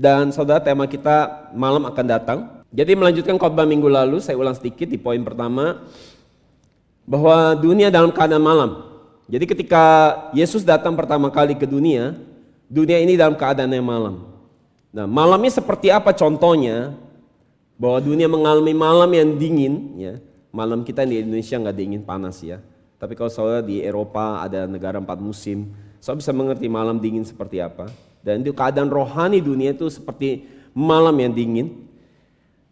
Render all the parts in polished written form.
Dan saudara, tema kita malam akan datang. Jadi melanjutkan khotbah minggu lalu, saya ulang sedikit di poin pertama, bahwa dunia dalam keadaan malam. Jadi ketika Yesus datang pertama kali ke dunia ini dalam keadaan yang malam. Nah, malamnya seperti apa contohnya? Bahwa dunia mengalami malam yang dingin, ya. Malam kita di Indonesia nggak dingin panas ya. Tapi kalau saudara di Eropa ada negara 4 musim, saudara bisa mengerti malam dingin seperti apa. Dan itu keadaan rohani dunia itu seperti malam yang dingin.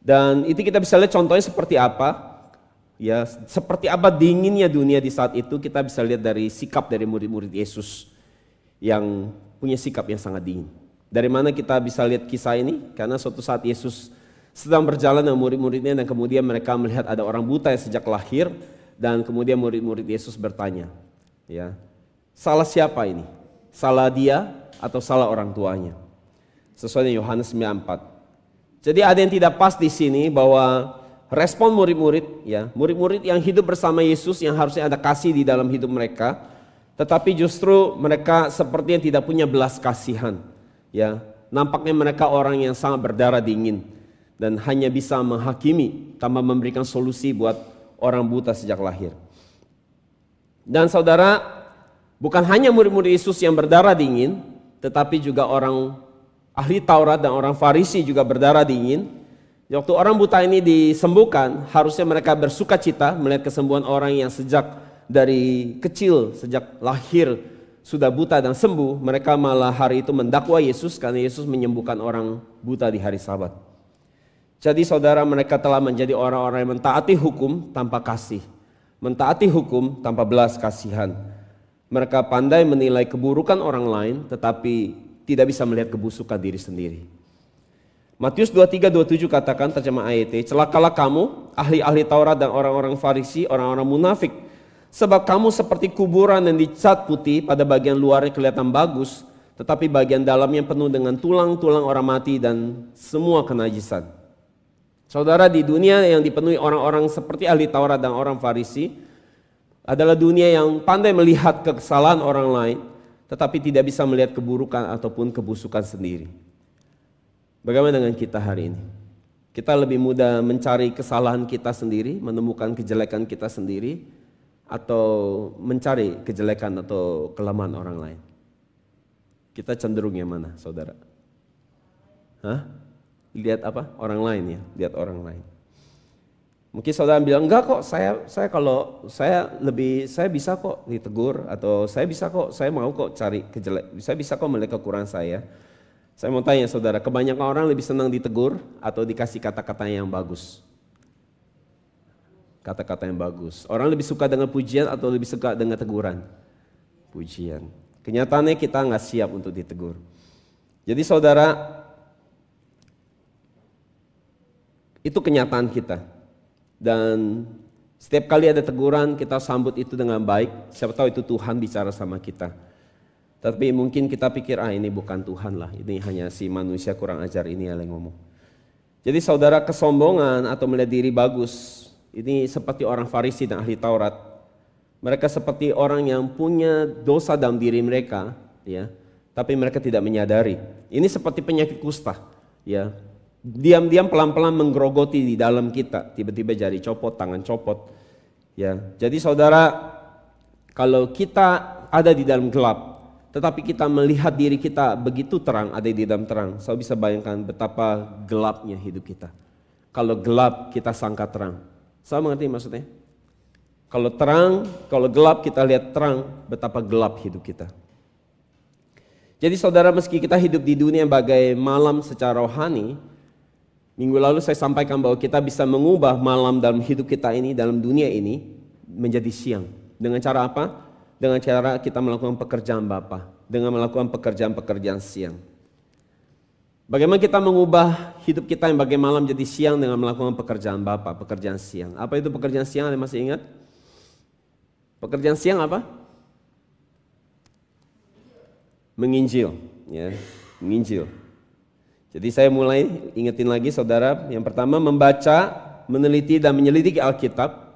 Dan itu kita bisa lihat contohnya seperti apa. Ya, seperti apa dinginnya dunia di saat itu kita bisa lihat dari sikap dari murid-murid Yesus yang punya sikap yang sangat dingin. Dari mana kita bisa lihat kisah ini? Karena suatu saat Yesus sedang berjalan dengan murid-muridnya dan kemudian mereka melihat ada orang buta yang sejak lahir dan kemudian murid-murid Yesus bertanya, ya, salah siapa ini? Salah dia atau salah orang tuanya? Sesuai dengan Yohanes 9:4. Jadi ada yang tidak pas di sini bahwa respon murid-murid, ya, murid-murid yang hidup bersama Yesus yang harusnya ada kasih di dalam hidup mereka, tetapi justru mereka seperti yang tidak punya belas kasihan, ya. Nampaknya mereka orang yang sangat berdarah dingin dan hanya bisa menghakimi tanpa memberikan solusi buat orang buta sejak lahir. Dan saudara, bukan hanya murid-murid Yesus yang berdarah dingin, tetapi juga orang ahli Taurat dan orang Farisi juga berdarah dingin. Waktu orang buta ini disembuhkan, harusnya mereka bersuka cita melihat kesembuhan orang yang sejak dari kecil, sejak lahir sudah buta dan sembuh. Mereka malah hari itu mendakwa Yesus karena Yesus menyembuhkan orang buta di hari Sabat. Jadi saudara, mereka telah menjadi orang-orang yang mentaati hukum tanpa kasih, mentaati hukum tanpa belas kasihan. Mereka pandai menilai keburukan orang lain tetapi tidak bisa melihat kebusukan diri sendiri. Matius 23-27 katakan, terjemah AYT, celakalah kamu, ahli-ahli Taurat dan orang-orang Farisi, orang-orang munafik, sebab kamu seperti kuburan yang dicat putih, pada bagian luarnya kelihatan bagus, tetapi bagian dalamnya penuh dengan tulang-tulang orang mati dan semua kenajisan. Saudara, di dunia yang dipenuhi orang-orang seperti ahli Taurat dan orang Farisi, adalah dunia yang pandai melihat kesalahan orang lain, tetapi tidak bisa melihat keburukan ataupun kebusukan sendiri. Bagaimana dengan kita hari ini? Kita lebih mudah mencari kesalahan kita sendiri, menemukan kejelekan kita sendiri, atau mencari kejelekan atau kelemahan orang lain? Kita cenderung yang mana, saudara? Lihat apa? Orang lain ya, lihat orang lain. Mungkin saudara bilang, enggak kok, saya bisa kok ditegur, atau saya mau kok cari saya bisa kok melihat kekurangan saya. Saya mau tanya saudara, kebanyakan orang lebih senang ditegur atau dikasih kata-kata yang bagus? Kata-kata yang bagus. Orang lebih suka dengan pujian atau lebih suka dengan teguran? Pujian. Kenyataannya kita nggak siap untuk ditegur. Jadi saudara, itu kenyataan kita. Dan setiap kali ada teguran, kita sambut itu dengan baik. Siapa tahu itu Tuhan bicara sama kita. Tapi mungkin kita pikir, ini bukan Tuhan lah, ini hanya si manusia kurang ajar ini yang ngomong. Jadi saudara, kesombongan atau melihat diri bagus, ini seperti orang Farisi dan ahli Taurat. Mereka seperti orang yang punya dosa dalam diri mereka, ya, tapi mereka tidak menyadari. Ini seperti penyakit kusta, ya. Diam-diam pelan-pelan menggerogoti di dalam kita, tiba-tiba jari copot, tangan copot, ya. Jadi saudara, kalau kita ada di dalam gelap, tetapi kita melihat diri kita begitu terang, ada di dalam terang, saya bisa bayangkan betapa gelapnya hidup kita. Kalau gelap kita sangka terang. Saya mengerti maksudnya? Kalau terang, kalau gelap kita lihat terang, betapa gelap hidup kita. Jadi saudara, meski kita hidup di dunia bagai malam secara rohani, minggu lalu saya sampaikan bahwa kita bisa mengubah malam dalam hidup kita ini, dalam dunia ini, menjadi siang. Dengan cara apa? Dengan cara kita melakukan pekerjaan Bapa, dengan melakukan pekerjaan-pekerjaan siang. Bagaimana kita mengubah hidup kita yang bagai malam jadi siang dengan melakukan pekerjaan Bapa, pekerjaan siang. Apa itu pekerjaan siang? Ada masih ingat? Pekerjaan siang apa? Menginjil, ya, menginjil. Jadi saya mulai ingetin lagi saudara, yang pertama membaca, meneliti dan menyelidiki Alkitab.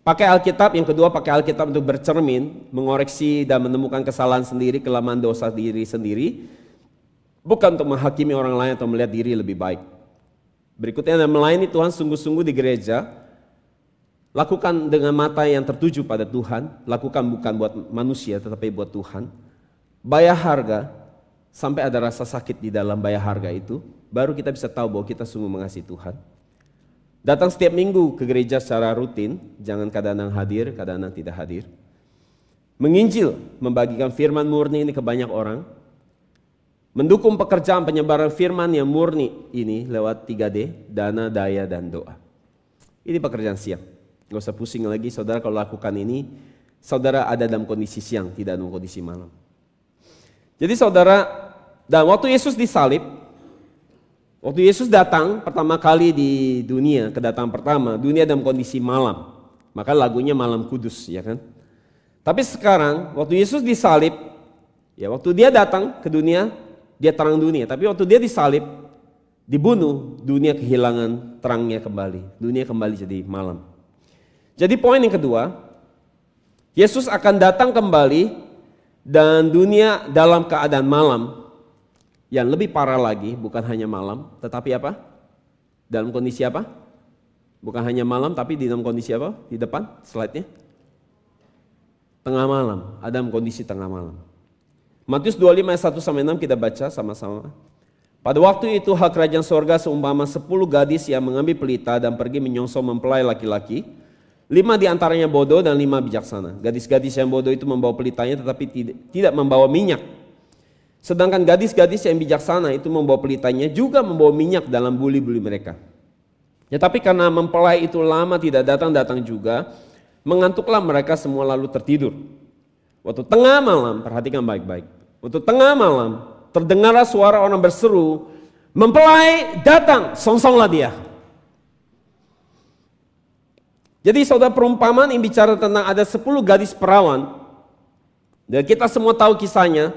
Pakai Alkitab, yang kedua pakai Alkitab untuk bercermin, mengoreksi dan menemukan kesalahan sendiri, kelemahan dosa diri sendiri. bukan untuk menghakimi orang lain atau melihat diri lebih baik. Berikutnya, melayani Tuhan sungguh-sungguh di gereja. Lakukan dengan mata yang tertuju pada Tuhan. Lakukan bukan buat manusia tetapi buat Tuhan. Bayar harga sampai ada rasa sakit di dalam bayar harga itu. Baru kita bisa tahu bahwa kita sungguh mengasihi Tuhan. Datang setiap minggu ke gereja secara rutin. Jangan kadang-kadang hadir, kadang-kadang tidak hadir. Menginjil, membagikan firman murni ini ke banyak orang. Mendukung pekerjaan penyebaran firman yang murni ini lewat 3D, dana, daya, dan doa. Ini pekerjaan siang. Gak usah pusing lagi, saudara kalau lakukan ini, saudara ada dalam kondisi siang, tidak dalam kondisi malam. Jadi saudara, dan waktu Yesus disalib, waktu Yesus datang pertama kali di dunia, kedatangan pertama, dunia dalam kondisi malam. Maka lagunya Malam Kudus, ya kan? Tapi sekarang, waktu Yesus disalib, ya waktu dia datang ke dunia, dia terang dunia. Tapi waktu dia disalib, dibunuh, dunia kehilangan terangnya kembali. Dunia kembali jadi malam. Jadi poin yang kedua, Yesus akan datang kembali dan dunia dalam keadaan malam. Yang lebih parah lagi, bukan hanya malam, tetapi apa? Dalam kondisi apa? Bukan hanya malam, tapi di dalam kondisi apa? Di depan slide-nya. Tengah malam, ada dalam kondisi tengah malam. Matius 25 ayat 1-6 kita baca sama-sama. Pada waktu itu hak kerajaan sorga seumpama 10 gadis yang mengambil pelita dan pergi menyongsong mempelai laki-laki. 5 diantaranya bodoh dan 5 bijaksana. Gadis-gadis yang bodoh itu membawa pelitanya tetapi tidak membawa minyak. Sedangkan gadis-gadis yang bijaksana itu membawa pelitanya juga membawa minyak dalam buli-buli mereka. Ya, tapi karena mempelai itu lama tidak datang-datang juga, mengantuklah mereka semua lalu tertidur. Waktu tengah malam, perhatikan baik-baik. Waktu tengah malam, terdengarlah suara orang berseru, mempelai datang, songsonglah dia. Jadi saudara, perumpamaan yang bicara tentang ada 10 gadis perawan. Dan kita semua tahu kisahnya,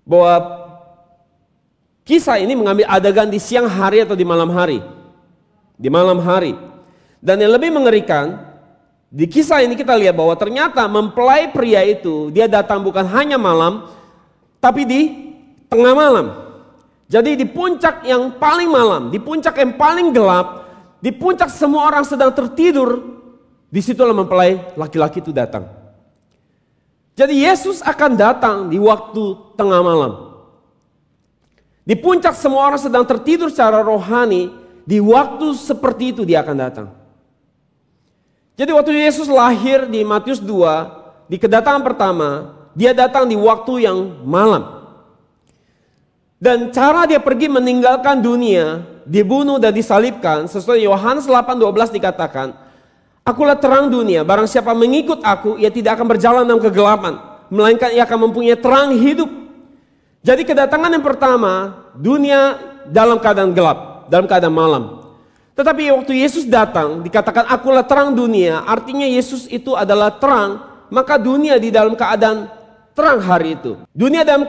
bahwa kisah ini mengambil adegan di siang hari atau di malam hari. Di malam hari. Dan yang lebih mengerikan, di kisah ini kita lihat bahwa ternyata mempelai pria itu, dia datang bukan hanya malam, tapi di tengah malam. Jadi di puncak yang paling malam, di puncak yang paling gelap, di puncak semua orang sedang tertidur, disitulah mempelai laki-laki itu datang. Jadi Yesus akan datang di waktu tengah malam. Di puncak semua orang sedang tertidur secara rohani, di waktu seperti itu dia akan datang. Jadi waktu Yesus lahir di Matius 2, di kedatangan pertama, dia datang di waktu yang malam. Dan cara dia pergi meninggalkan dunia, dibunuh dan disalibkan, sesuai Yohanes 8:12 dikatakan, akulah terang dunia, barang siapa mengikut aku, ia tidak akan berjalan dalam kegelapan, melainkan ia akan mempunyai terang hidup. Jadi kedatangan yang pertama, dunia dalam keadaan gelap, dalam keadaan malam. Tetapi waktu Yesus datang, dikatakan akulah terang dunia, artinya Yesus itu adalah terang, maka dunia di dalam keadaan terang hari itu. Dunia dalam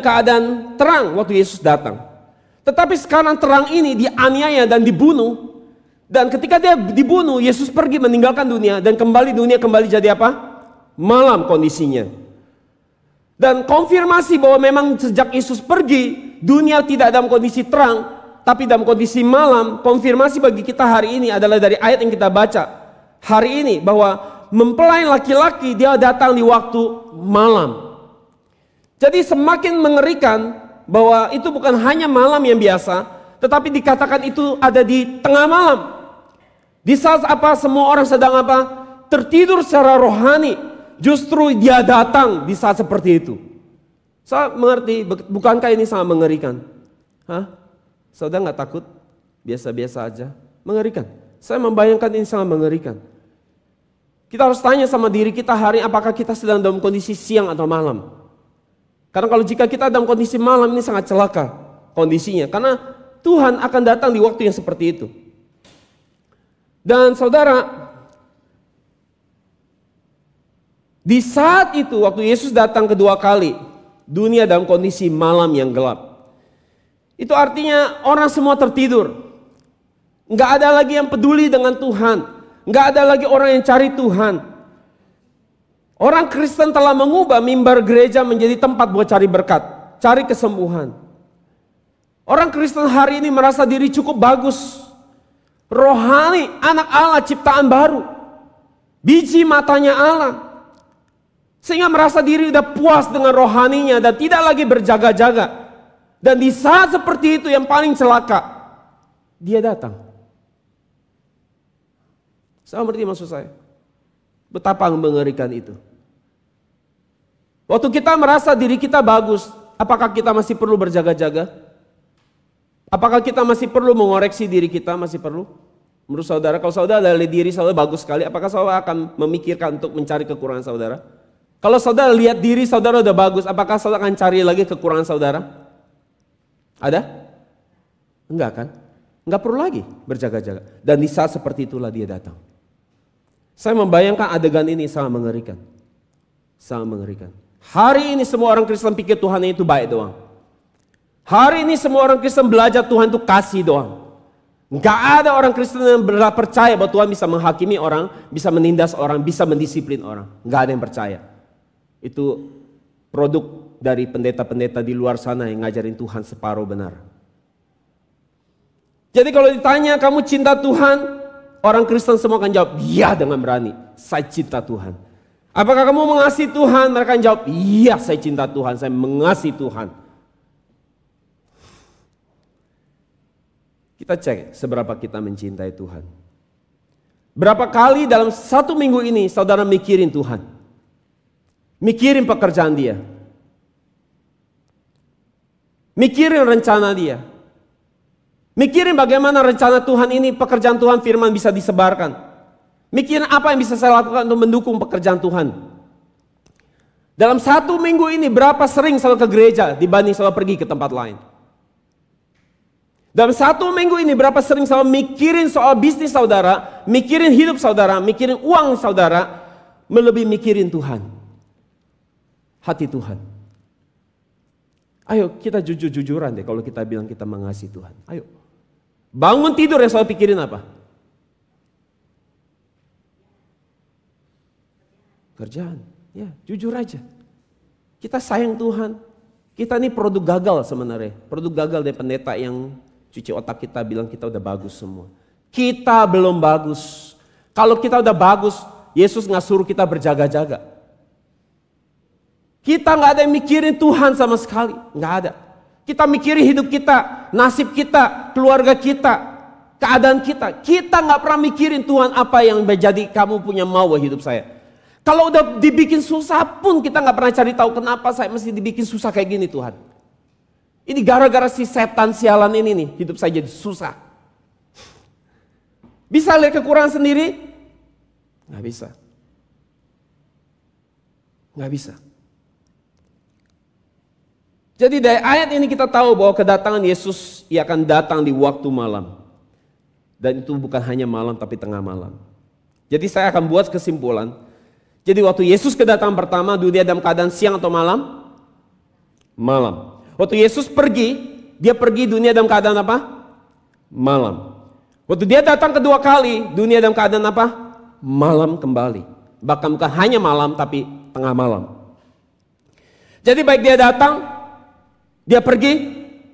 keadaan terang waktu Yesus datang. Tetapi sekarang terang ini dianiaya dan dibunuh. Dan ketika dia dibunuh, Yesus pergi meninggalkan dunia dan dunia kembali jadi apa? Malam kondisinya. Dan konfirmasi bahwa memang sejak Yesus pergi, dunia tidak dalam kondisi terang, tapi dalam kondisi malam. Konfirmasi bagi kita hari ini adalah dari ayat yang kita baca hari ini, bahwa mempelai laki-laki dia datang di waktu malam. Jadi semakin mengerikan bahwa itu bukan hanya malam yang biasa, tetapi dikatakan itu ada di tengah malam. Di saat apa semua orang sedang apa? Tertidur secara rohani. Justru dia datang di saat seperti itu. Saya mengerti, bukankah ini sangat mengerikan? Hah? Saudara nggak takut? Biasa-biasa aja. Mengerikan. Saya membayangkan ini sangat mengerikan. Kita harus tanya sama diri kita hari ini, apakah kita sedang dalam kondisi siang atau malam? Karena kalau jika kita dalam kondisi malam, ini sangat celaka kondisinya. Karena Tuhan akan datang di waktu yang seperti itu. Dan saudara, di saat itu waktu Yesus datang kedua kali, dunia dalam kondisi malam yang gelap. Itu artinya orang semua tertidur. Enggak ada lagi yang peduli dengan Tuhan. Enggak ada lagi orang yang cari Tuhan. Orang Kristen telah mengubah mimbar gereja menjadi tempat buat cari berkat. cari kesembuhan. Orang Kristen hari ini merasa diri cukup bagus. Rohani, anak Allah, ciptaan baru. Biji matanya Allah. Sehingga merasa diri udah puas dengan rohaninya dan tidak lagi berjaga-jaga. Dan di saat seperti itu yang paling celaka, dia datang. Sama seperti maksud saya. Betapa mengerikan itu. Waktu kita merasa diri kita bagus, apakah kita masih perlu berjaga-jaga? Apakah kita masih perlu mengoreksi diri kita? Masih perlu? Menurut saudara, kalau saudara lihat diri saudara bagus sekali, apakah saudara akan memikirkan untuk mencari kekurangan saudara? Kalau saudara lihat diri saudara udah bagus, apakah saudara akan cari lagi kekurangan saudara? Ada? Enggak kan? Enggak perlu lagi berjaga-jaga. Dan di saat seperti itulah dia datang. Saya membayangkan adegan ini sangat mengerikan. Sangat mengerikan. Hari ini semua orang Kristen pikir Tuhan itu baik doang. Hari ini semua orang Kristen belajar Tuhan itu kasih doang. Enggak ada orang Kristen yang percaya bahwa Tuhan bisa menghakimi orang, bisa menindas orang, bisa mendisiplin orang. Enggak ada yang percaya. Itu produk dari pendeta-pendeta di luar sana yang ngajarin Tuhan separuh benar. Jadi kalau ditanya kamu cinta Tuhan, orang Kristen semua akan jawab, iya dengan berani, saya cinta Tuhan. Apakah kamu mengasihi Tuhan? Mereka akan jawab, iya saya cinta Tuhan, saya mengasihi Tuhan. Kita cek seberapa kita mencintai Tuhan. Berapa kali dalam satu minggu ini saudara mikirin Tuhan? Mikirin pekerjaan dia. Mikirin rencana dia. Mikirin bagaimana rencana Tuhan ini, pekerjaan Tuhan firman bisa disebarkan. Mikirin apa yang bisa saya lakukan untuk mendukung pekerjaan Tuhan. Dalam satu minggu ini berapa sering saudara ke gereja dibanding saudara pergi ke tempat lain. Dalam satu minggu ini berapa sering saudara mikirin soal bisnis saudara, mikirin hidup saudara, mikirin uang saudara, melebihi mikirin Tuhan. Hati Tuhan. Ayo kita jujur-jujuran deh kalau kita bilang kita mengasihi Tuhan. Ayo. Bangun tidur yang saudara pikirin apa? Kerjaan. Ya, jujur aja. Kita sayang Tuhan. Kita ini produk gagal sebenarnya. Produk gagal dari pendeta yang cuci otak kita bilang kita udah bagus semua. Kita belum bagus. Kalau kita udah bagus, Yesus nggak suruh kita berjaga-jaga. Kita nggak ada yang mikirin Tuhan sama sekali, nggak ada. Kita mikirin hidup kita, nasib kita, keluarga kita, keadaan kita. Kita nggak pernah mikirin Tuhan apa yang menjadi kamu punya mau hidup saya. Kalau udah dibikin susah pun kita nggak pernah cari tahu kenapa saya mesti dibikin susah kayak gini Tuhan. Ini gara-gara si setan sialan ini nih, hidup saya jadi susah. Bisa lihat kekurangan sendiri? Nggak bisa. Nggak bisa. Jadi dari ayat ini kita tahu bahwa kedatangan Yesus ia akan datang di waktu malam. Dan itu bukan hanya malam tapi tengah malam. Jadi saya akan buat kesimpulan. Jadi waktu Yesus kedatangan pertama, dunia dalam keadaan siang atau malam? Malam. Waktu Yesus pergi, dia pergi dunia dalam keadaan apa? Malam. Waktu dia datang kedua kali, dunia dalam keadaan apa? Malam kembali. Bahkan bukan hanya malam tapi tengah malam. Jadi baik dia datang, dia pergi,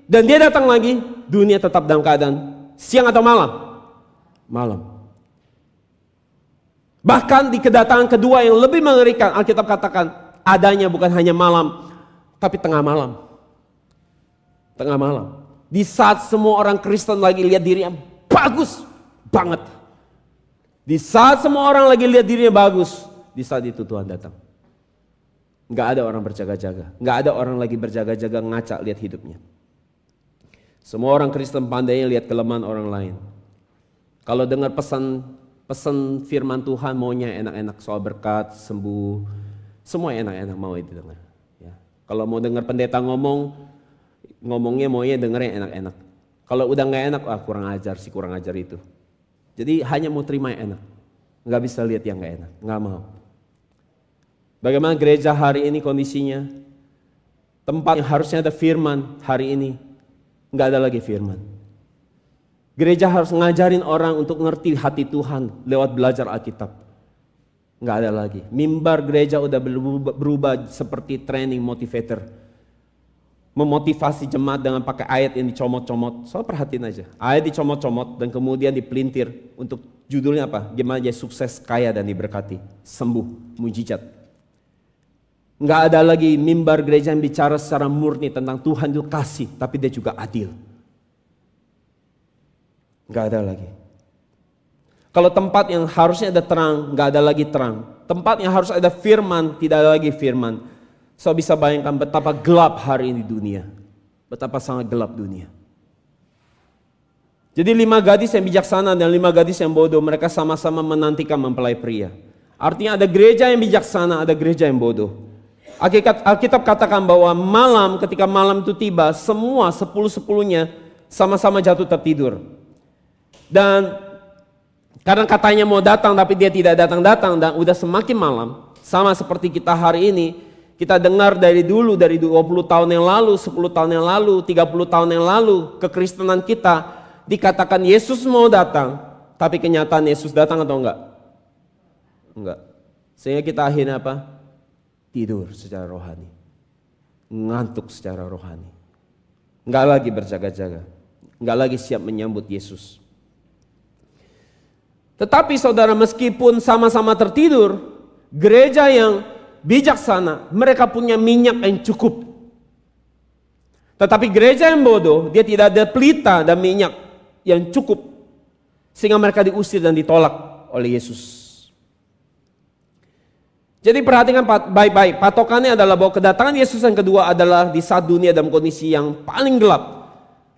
dan dia datang lagi, dunia tetap dalam keadaan siang atau malam? Malam. Bahkan di kedatangan kedua yang lebih mengerikan, Alkitab katakan adanya bukan hanya malam, tapi tengah malam. Tengah malam. Di saat semua orang Kristen lagi lihat dirinya bagus banget. Di saat semua orang lagi lihat dirinya bagus, di saat itu Tuhan datang. Nggak ada orang berjaga-jaga. Nggak ada orang lagi berjaga-jaga ngaca lihat hidupnya. Semua orang Kristen pandainya lihat kelemahan orang lain. Kalau dengar pesan firman Tuhan maunya enak-enak, soal berkat, sembuh, semua enak-enak mau itu dengar. Ya. Kalau mau dengar pendeta ngomongnya maunya dengarnya enak-enak. Kalau udah nggak enak, kurang ajar itu. Jadi hanya mau terima yang enak. Nggak bisa lihat yang nggak enak, nggak mau. Bagaimana gereja hari ini kondisinya? Tempat yang harusnya ada firman hari ini, nggak ada lagi firman. Gereja harus ngajarin orang untuk ngerti hati Tuhan lewat belajar Alkitab. Nggak ada lagi. Mimbar gereja udah berubah seperti training motivator. memotivasi jemaat dengan pakai ayat yang dicomot-comot. So perhatiin aja, ayat dicomot-comot dan kemudian dipelintir untuk judulnya apa? Gimana dia sukses, kaya dan diberkati, sembuh, mujizat. Nggak ada lagi mimbar gereja yang bicara secara murni tentang Tuhan itu kasih, tapi dia juga adil. Nggak ada lagi. Kalau tempat yang harusnya ada terang, nggak ada lagi terang. Tempat yang harus ada firman, tidak ada lagi firman. So bisa bayangkan betapa gelap hari ini dunia. Betapa sangat gelap dunia. Jadi 5 gadis yang bijaksana dan 5 gadis yang bodoh, mereka sama-sama menantikan mempelai pria. Artinya ada gereja yang bijaksana, ada gereja yang bodoh. Alkitab katakan bahwa malam, ketika malam itu tiba, semua 10-10-nya sama-sama jatuh tertidur. Dan kadang katanya mau datang tapi dia tidak datang-datang dan udah semakin malam. Sama seperti kita hari ini, kita dengar dari dulu, dari 20 tahun yang lalu, 10 tahun yang lalu, 30 tahun yang lalu, kekristenan kita dikatakan Yesus mau datang, tapi kenyataan Yesus datang atau enggak? Enggak. Sehingga kita akhirnya apa? Tidur secara rohani. Ngantuk secara rohani. Enggak lagi berjaga-jaga. Enggak lagi siap menyambut Yesus. Tetapi saudara, meskipun sama-sama tertidur, gereja yang bijaksana, mereka punya minyak yang cukup. Tetapi gereja yang bodoh, dia tidak ada pelita dan minyak yang cukup. Sehingga mereka diusir dan ditolak oleh Yesus. Jadi perhatikan baik-baik, patokannya adalah bahwa kedatangan Yesus yang kedua adalah di saat dunia dalam kondisi yang paling gelap.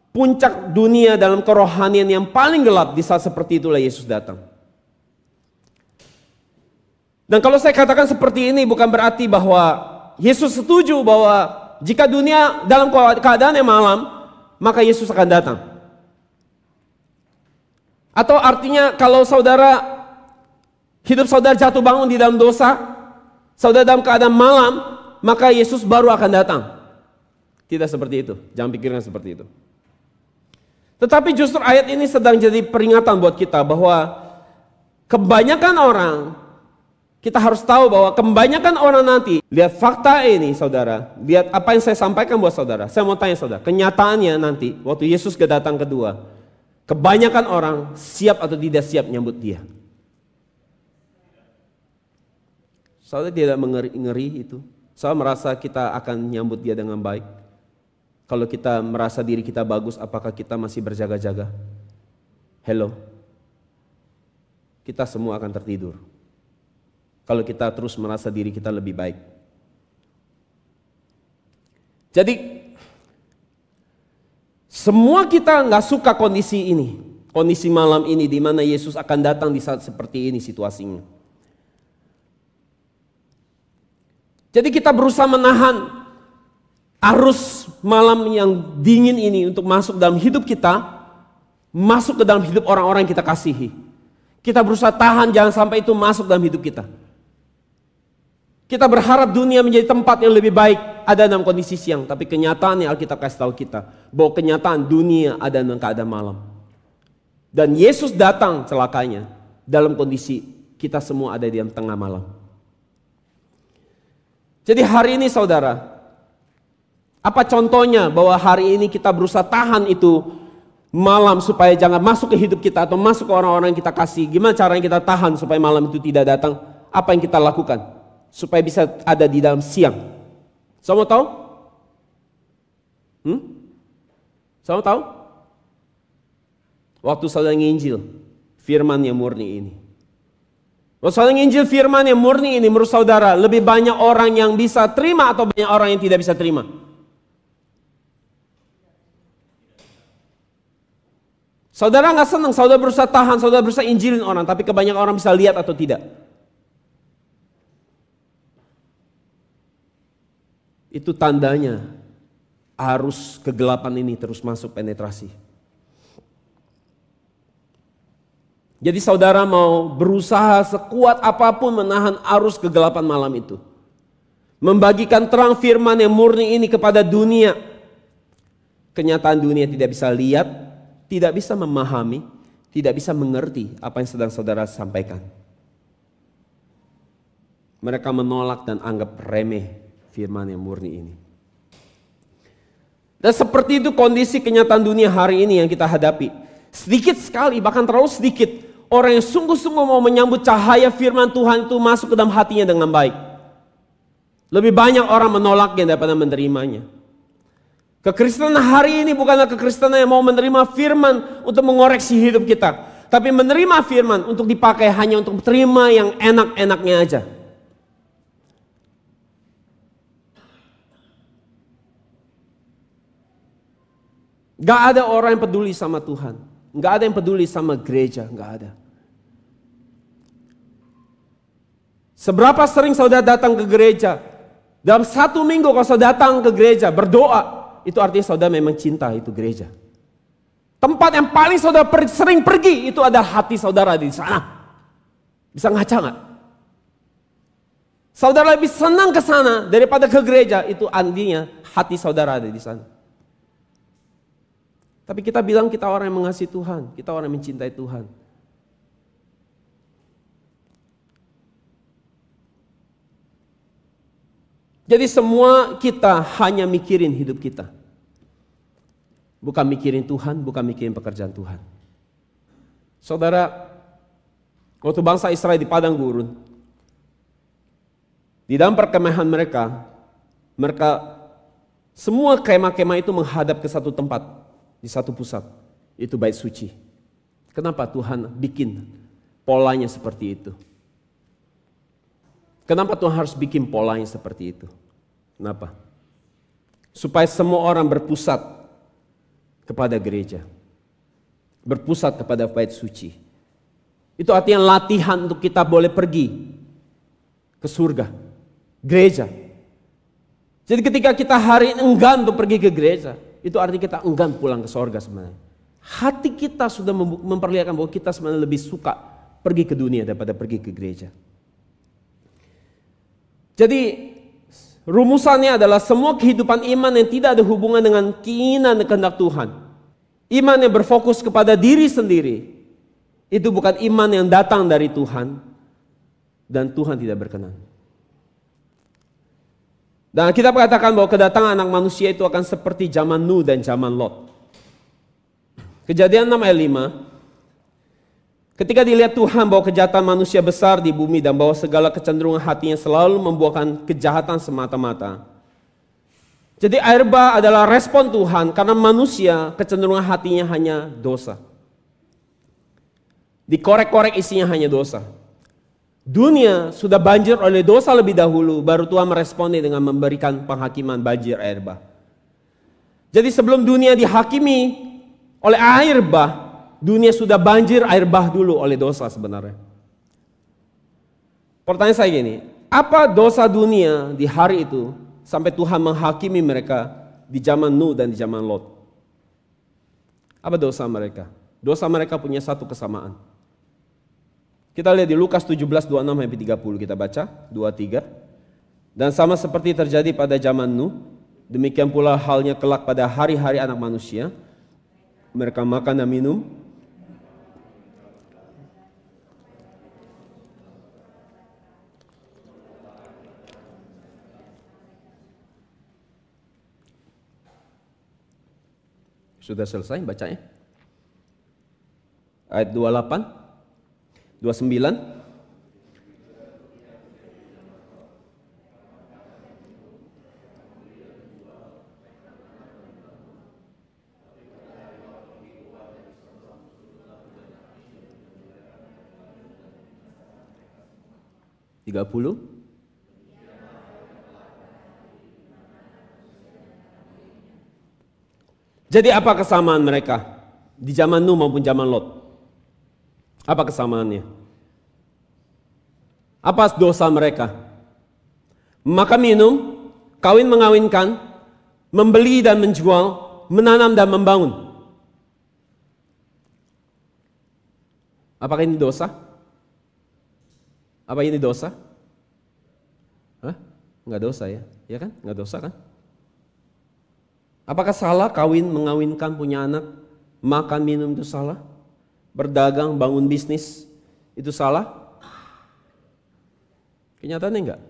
Puncak dunia dalam kerohanian yang paling gelap, di saat seperti itulah Yesus datang. Dan kalau saya katakan seperti ini bukan berarti bahwa Yesus setuju bahwa jika dunia dalam keadaan yang malam, maka Yesus akan datang. Atau artinya kalau saudara, hidup saudara jatuh bangun di dalam dosa, saudara dalam keadaan malam, maka Yesus baru akan datang. Tidak seperti itu, jangan pikirkan seperti itu. Tetapi justru ayat ini sedang jadi peringatan buat kita bahwa kebanyakan orang, kita harus tahu bahwa kebanyakan orang nanti, lihat fakta ini saudara, lihat apa yang saya sampaikan buat saudara. Saya mau tanya saudara, kenyataannya nanti waktu Yesus kedatang kedua, kebanyakan orang siap atau tidak siap nyambut dia. Saudara tidak mengeri itu. Saya merasa kita akan nyambut dia dengan baik. Kalau kita merasa diri kita bagus, apakah kita masih berjaga-jaga? Hello. Kita semua akan tertidur. Kalau kita terus merasa diri kita lebih baik. Jadi semua kita nggak suka kondisi ini, kondisi malam ini di mana Yesus akan datang di saat seperti ini situasinya. Jadi kita berusaha menahan arus malam yang dingin ini untuk masuk dalam hidup kita, masuk ke dalam hidup orang-orang yang kita kasihi. Kita berusaha tahan jangan sampai itu masuk dalam hidup kita. Kita berharap dunia menjadi tempat yang lebih baik ada dalam kondisi siang. Tapi kenyataannya Alkitab kasih tahu kita bahwa kenyataan dunia ada dalam keadaan malam. Dan Yesus datang celakanya dalam kondisi kita semua ada di dalam tengah malam. Jadi hari ini saudara, apa contohnya bahwa hari ini kita berusaha tahan itu malam supaya jangan masuk ke hidup kita atau masuk ke orang-orang yang kita kasih. Gimana caranya kita tahan supaya malam itu tidak datang? Apa yang kita lakukan? Supaya bisa ada di dalam siang. Saya mau tahu? Saya mau tahu? Waktu saudara nginjil firman yang murni ini. Waktu saudara nginjil firman yang murni ini, menurut saudara lebih banyak orang yang bisa terima atau banyak orang yang tidak bisa terima? Saudara nggak senang, saudara berusaha tahan, saudara berusaha injilin orang, tapi kebanyakan orang bisa lihat atau tidak? Itu tandanya arus kegelapan ini terus masuk penetrasi. Jadi saudara mau berusaha sekuat apapun menahan arus kegelapan malam itu. Membagikan terang firman yang murni ini kepada dunia. Kenyataan dunia tidak bisa lihat, tidak bisa memahami, tidak bisa mengerti apa yang sedang saudara sampaikan. Mereka menolak dan anggap remeh firman yang murni ini. Dan seperti itu kondisi kenyataan dunia hari ini yang kita hadapi. Sedikit sekali, bahkan terlalu sedikit, orang yang sungguh-sungguh mau menyambut cahaya firman Tuhan itu masuk ke dalam hatinya dengan baik. Lebih banyak orang menolaknya daripada menerimanya. Kekristenan hari ini bukanlah kekristenan yang mau menerima firman untuk mengoreksi hidup kita. Tapi menerima firman untuk dipakai hanya untuk terima yang enak-enaknya aja. Gak ada orang yang peduli sama Tuhan. Gak ada yang peduli sama gereja. Gak ada. Seberapa sering saudara datang ke gereja? Dalam 1 minggu kalau saudara datang ke gereja berdoa, itu artinya saudara memang cinta itu gereja. Tempat yang paling saudara sering pergi itu adalah hati saudara di sana. Bisa ngaca gak? Saudara lebih senang ke sana daripada ke gereja, itu artinya hati saudara ada di sana. Tapi kita bilang kita orang yang mengasihi Tuhan, kita orang yang mencintai Tuhan. Jadi semua kita hanya mikirin hidup kita. Bukan mikirin Tuhan, bukan mikirin pekerjaan Tuhan. Saudara, waktu bangsa Israel di padang gurun, di dalam perkemahan mereka semua kemah-kemah itu menghadap ke satu tempat. Di satu pusat, itu bait suci. Kenapa Tuhan bikin polanya seperti itu? Kenapa Tuhan harus bikin polanya seperti itu? Kenapa? Supaya semua orang berpusat kepada gereja. Berpusat kepada bait suci. Itu artinya latihan untuk kita boleh pergi ke surga. Gereja. Jadi ketika kita hari ini enggan untuk pergi ke gereja, itu artinya kita enggan pulang ke sorga sebenarnya. Hati kita sudah memperlihatkan bahwa kita sebenarnya lebih suka pergi ke dunia daripada pergi ke gereja. Jadi rumusannya adalah semua kehidupan iman yang tidak ada hubungan dengan keinginan dan kehendak Tuhan. Iman yang berfokus kepada diri sendiri, itu bukan iman yang datang dari Tuhan. Dan Tuhan tidak berkenan. Dan kita katakan bahwa kedatangan anak manusia itu akan seperti zaman Nuh dan zaman Lot. Kejadian 6 ayat 5. Ketika dilihat Tuhan bahwa kejahatan manusia besar di bumi dan bahwa segala kecenderungan hatinya selalu membuahkan kejahatan semata-mata. Jadi air bah adalah respon Tuhan karena manusia kecenderungan hatinya hanya dosa. Dikorek-korek isinya hanya dosa. Dunia sudah banjir oleh dosa lebih dahulu, baru Tuhan meresponi dengan memberikan penghakiman banjir air bah. Jadi sebelum dunia dihakimi oleh air bah, dunia sudah banjir air bah dulu oleh dosa sebenarnya. Pertanyaan saya gini, apa dosa dunia di hari itu sampai Tuhan menghakimi mereka di zaman Nuh dan di zaman Lot? Apa dosa mereka? Dosa mereka punya satu kesamaan. Kita lihat di Lukas 17:26-30, kita baca 2-3. Dan sama seperti terjadi pada zaman Nuh, demikian pula halnya kelak pada hari-hari anak manusia. Mereka makan dan minum, sudah selesai bacanya? Ayat 28. 29. Tiga puluh. Jadi apa kesamaan mereka di zaman Nuh maupun zaman Lot? Apa kesamaannya? Apa dosa mereka? Makan minum, kawin mengawinkan, membeli dan menjual, menanam dan membangun. Apakah ini dosa? Apa ini dosa? Hah? Enggak dosa ya? Ya kan? Enggak dosa kan? Apakah salah kawin mengawinkan, punya anak, makan minum itu salah? Berdagang, bangun bisnis, itu salah? Kenyataannya enggak.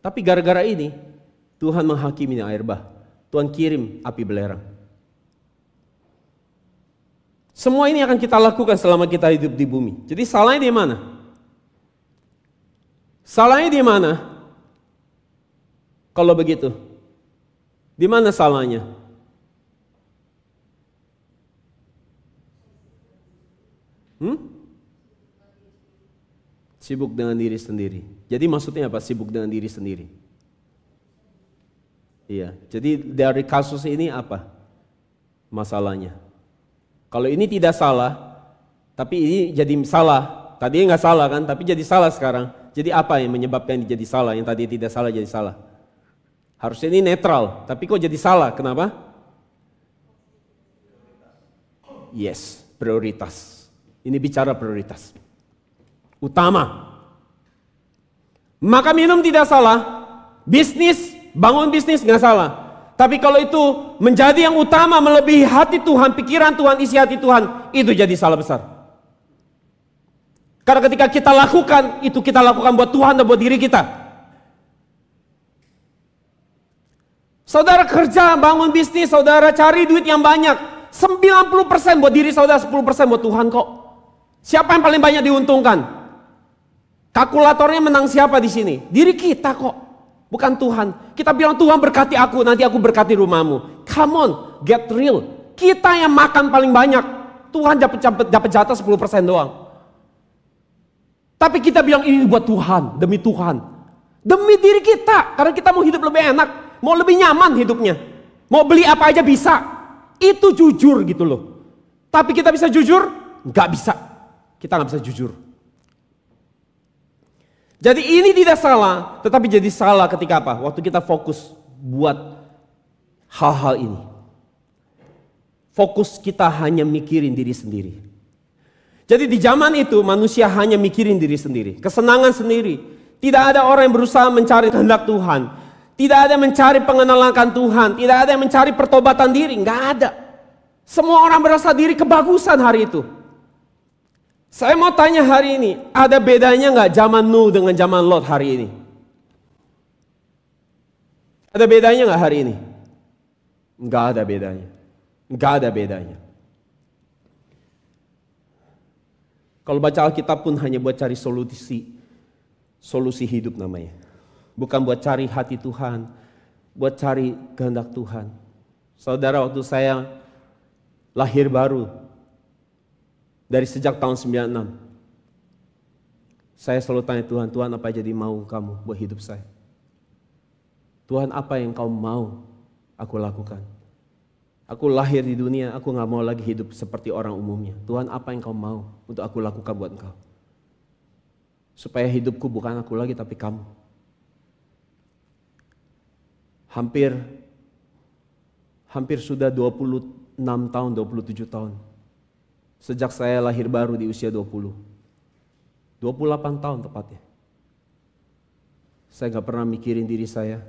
Tapi gara-gara ini, Tuhan menghakimi air bah. Tuhan kirim api belerang. Semua ini akan kita lakukan selama kita hidup di bumi. Jadi salahnya di mana? Salahnya di mana? Kalau begitu, di mana salahnya? Sibuk dengan diri sendiri. Jadi maksudnya apa? Sibuk dengan diri sendiri. Iya. Jadi dari kasus ini apa masalahnya? Kalau ini tidak salah, tapi ini jadi salah. Tadinya nggak salah kan, tapi jadi salah sekarang. Jadi apa yang menyebabkan ini jadi salah? Yang tadi tidak salah jadi salah. Harusnya ini netral, tapi kok jadi salah? Kenapa? Yes, prioritas. Ini bicara prioritas. Utama. Maka minum tidak salah, bisnis, bangun bisnis nggak salah. Tapi kalau itu menjadi yang utama melebihi hati Tuhan, pikiran Tuhan, isi hati Tuhan, itu jadi salah besar. Karena ketika kita lakukan, itu kita lakukan buat Tuhan dan buat diri kita. Saudara kerja, bangun bisnis, saudara cari duit yang banyak. 90% buat diri saudara, 10% buat Tuhan kok. Siapa yang paling banyak diuntungkan? Kalkulatornya menang siapa di sini? Diri kita kok, bukan Tuhan. Kita bilang Tuhan berkati aku, nanti aku berkati rumahmu. Come on, get real. Kita yang makan paling banyak, Tuhan dapat jatah 10% doang. Tapi kita bilang ini buat Tuhan, demi Tuhan. Demi diri kita, karena kita mau hidup lebih enak, mau lebih nyaman hidupnya. Mau beli apa aja bisa. Itu jujur gitu loh. Tapi kita bisa jujur? Nggak bisa. Kita nggak bisa jujur. Jadi ini tidak salah, tetapi jadi salah ketika apa? Waktu kita fokus buat hal-hal ini. Fokus kita hanya mikirin diri sendiri. Jadi di zaman itu manusia hanya mikirin diri sendiri, kesenangan sendiri. Tidak ada orang yang berusaha mencari kehendak Tuhan. Tidak ada yang mencari pengenalan akan Tuhan. Tidak ada yang mencari pertobatan diri, nggak ada. Semua orang berasa diri kebagusan hari itu. Saya mau tanya hari ini, ada bedanya nggak zaman Nuh dengan zaman Lot hari ini? Ada bedanya nggak hari ini? Nggak ada bedanya. Nggak ada bedanya. Kalau baca Alkitab pun hanya buat cari solusi hidup namanya. Bukan buat cari hati Tuhan, buat cari kehendak Tuhan. Saudara, waktu saya lahir baru, dari sejak tahun 96, saya selalu tanya Tuhan, Tuhan apa jadi mau kamu buat hidup saya? Tuhan apa yang kau mau aku lakukan? Aku lahir di dunia, aku gak mau lagi hidup seperti orang umumnya. Tuhan apa yang kau mau untuk aku lakukan buat engkau? Supaya hidupku bukan aku lagi tapi kamu. Hampir sudah 26 tahun, 27 tahun. Sejak saya lahir baru di usia 20. 28 tahun tepatnya. Saya gak pernah mikirin diri saya.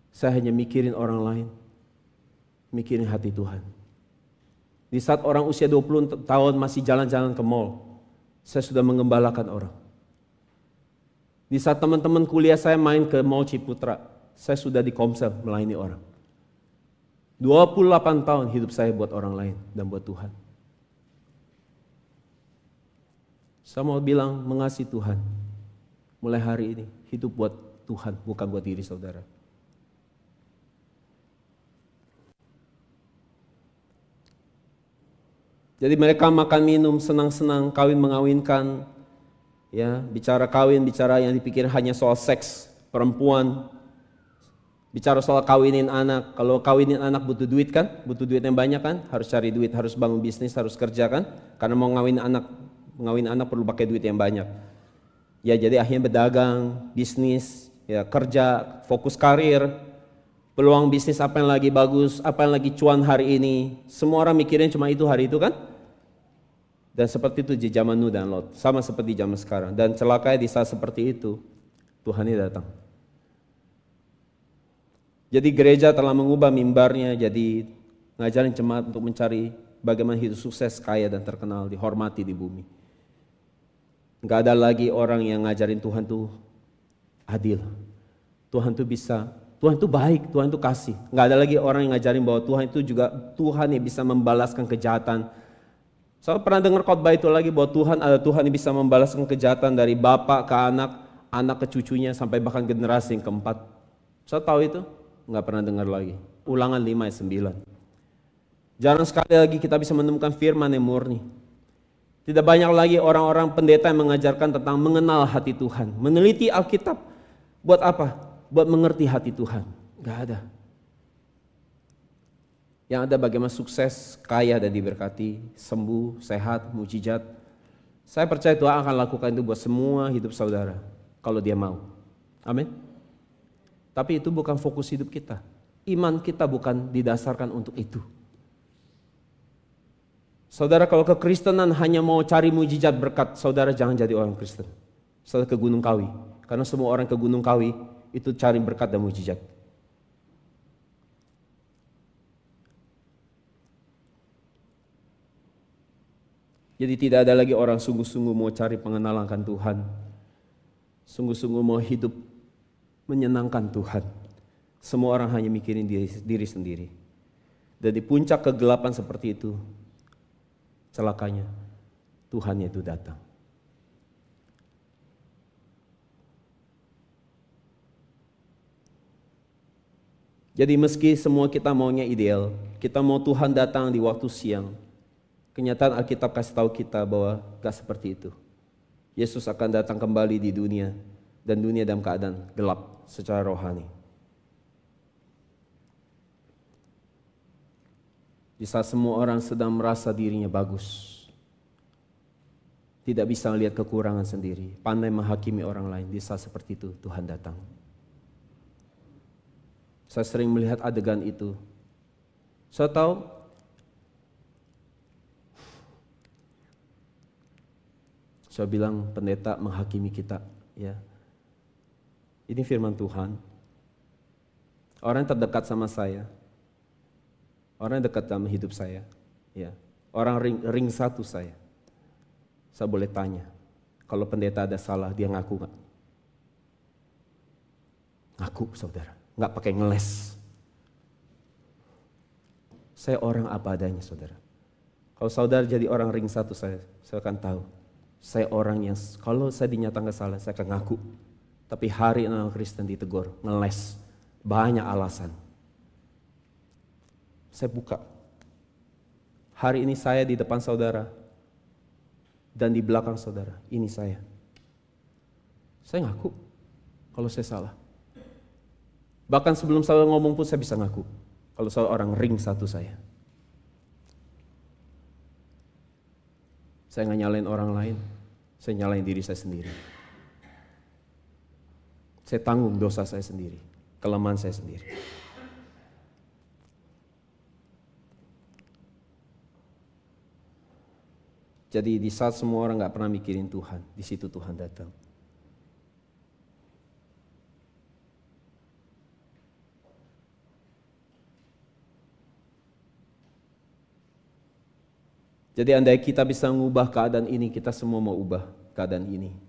Saya hanya mikirin orang lain. Mikirin hati Tuhan. Di saat orang usia 20 tahun masih jalan-jalan ke mall, saya sudah mengembalakan orang. Di saat teman-teman kuliah saya main ke Mall Ciputra, saya sudah di Komsel melayani orang. 28 tahun hidup saya buat orang lain dan buat Tuhan. Saya mau bilang mengasihi Tuhan. Mulai hari ini hidup buat Tuhan, bukan buat diri saudara. Jadi mereka makan minum, senang-senang, kawin mengawinkan, ya, bicara kawin, bicara yang dipikir hanya soal seks, perempuan, bicara soal kawinin anak. Kalau kawinin anak butuh duit kan, butuh duit yang banyak kan, harus cari duit, harus bangun bisnis, harus kerja kan, karena mau ngawin anak perlu pakai duit yang banyak. Ya jadi akhirnya berdagang, bisnis, ya kerja, fokus karir. Peluang bisnis apa yang lagi bagus, apa yang lagi cuan hari ini. Semua orang mikirin cuma itu hari itu kan. Dan seperti itu di zaman Nuh dan Lot. Sama seperti zaman sekarang. Dan celakanya di saat seperti itu, Tuhan ini datang. Jadi gereja telah mengubah mimbarnya jadi ngajarin jemaat untuk mencari bagaimana hidup sukses, kaya dan terkenal, dihormati di bumi. Enggak ada lagi orang yang ngajarin Tuhan tuh adil. Tuhan tuh bisa, Tuhan itu baik, Tuhan itu kasih. Nggak ada lagi orang yang ngajarin bahwa Tuhan itu juga Tuhan yang bisa membalaskan kejahatan Saya pernah dengar khotbah itu lagi bahwa ada Tuhan yang bisa membalaskan kejahatan dari bapak ke anak, anak ke cucunya sampai bahkan generasi yang keempat. Saya tahu itu? Nggak pernah dengar lagi. Ulangan 5 ayat 9. Jarang sekali lagi kita bisa menemukan firman yang murni. Tidak banyak lagi orang-orang pendeta yang mengajarkan tentang mengenal hati Tuhan. Meneliti Alkitab. Buat apa? Buat mengerti hati Tuhan. Gak ada. Yang ada bagaimana sukses, kaya dan diberkati, sembuh, sehat, mujizat. Saya percaya Tuhan akan lakukan itu buat semua hidup saudara. Kalau dia mau. Amin. Tapi itu bukan fokus hidup kita. Iman kita bukan didasarkan untuk itu. Saudara, kalau kekristenan hanya mau cari mujizat berkat, saudara jangan jadi orang Kristen. Saudara ke Gunung Kawi, karena semua orang ke Gunung Kawi itu cari berkat dan mujizat. Jadi tidak ada lagi orang sungguh-sungguh mau cari pengenalan akan Tuhan. Sungguh-sungguh mau hidup menyenangkan Tuhan. Semua orang hanya mikirin diri sendiri. Dan di puncak kegelapan seperti itu, celakanya Tuhan itu datang. Jadi meski semua kita maunya ideal, kita mau Tuhan datang di waktu siang, kenyataan Alkitab kasih tahu kita bahwa gak seperti itu. Yesus akan datang kembali di dunia, dan dunia dalam keadaan gelap secara rohani. Di saat semua orang sedang merasa dirinya bagus, tidak bisa melihat kekurangan sendiri, pandai menghakimi orang lain, di saat seperti itu Tuhan datang. Saya sering melihat adegan itu. Saya tahu saya bilang pendeta menghakimi kita, ya. Ini firman Tuhan. Orang yang terdekat sama saya, orang yang dekat dalam hidup saya, ya, orang ring satu saya boleh tanya, kalau pendeta ada salah, dia ngaku nggak? Ngaku, saudara, nggak pakai ngeles. Saya orang apa adanya, saudara. Kalau saudara jadi orang ring satu saya akan tahu, saya orang yang kalau saya dinyatakan salah, saya akan ngaku. Tapi hari orang Kristen ditegur, ngeles, banyak alasan. Saya buka. Hari ini saya di depan saudara dan di belakang saudara. Ini saya. Saya ngaku kalau saya salah. Bahkan sebelum saudara ngomong pun saya bisa ngaku kalau saudara orang ring satu saya. Saya nggak nyalain orang lain. Saya nyalain diri saya sendiri. Saya tanggung dosa saya sendiri, kelemahan saya sendiri. Jadi di saat semua orang gak pernah mikirin Tuhan, di situ Tuhan datang. Jadi andai kita bisa mengubah keadaan ini, kita semua mau ubah keadaan ini.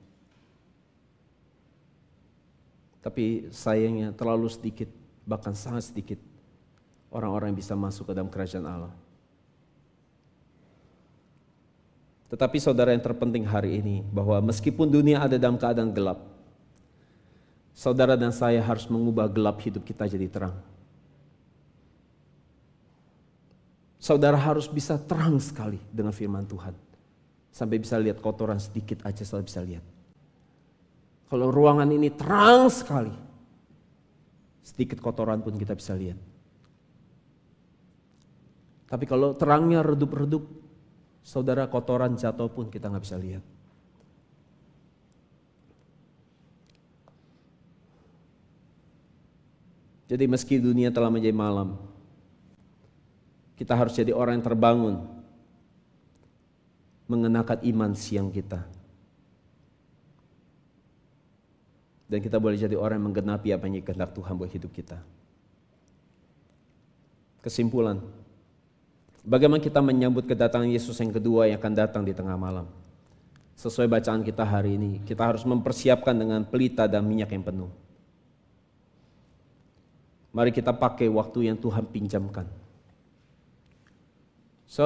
Tapi sayangnya terlalu sedikit, bahkan sangat sedikit orang-orang yang bisa masuk ke dalam kerajaan Allah. Tetapi saudara, yang terpenting hari ini, bahwa meskipun dunia ada dalam keadaan gelap, saudara dan saya harus mengubah gelap hidup kita jadi terang. Saudara harus bisa terang sekali dengan firman Tuhan. Sampai bisa lihat kotoran sedikit aja, saudara bisa lihat. Kalau ruangan ini terang sekali, sedikit kotoran pun kita bisa lihat. Tapi kalau terangnya redup-redup, saudara, kotoran jatuh pun kita nggak bisa lihat. Jadi meski dunia telah menjadi malam, kita harus jadi orang yang terbangun, mengenakan iman siang kita. Dan kita boleh jadi orang yang menggenapi apa yang kehendak Tuhan buat hidup kita. Kesimpulan, bagaimana kita menyambut kedatangan Yesus yang kedua yang akan datang di tengah malam? Sesuai bacaan kita hari ini, kita harus mempersiapkan dengan pelita dan minyak yang penuh. Mari kita pakai waktu yang Tuhan pinjamkan. So,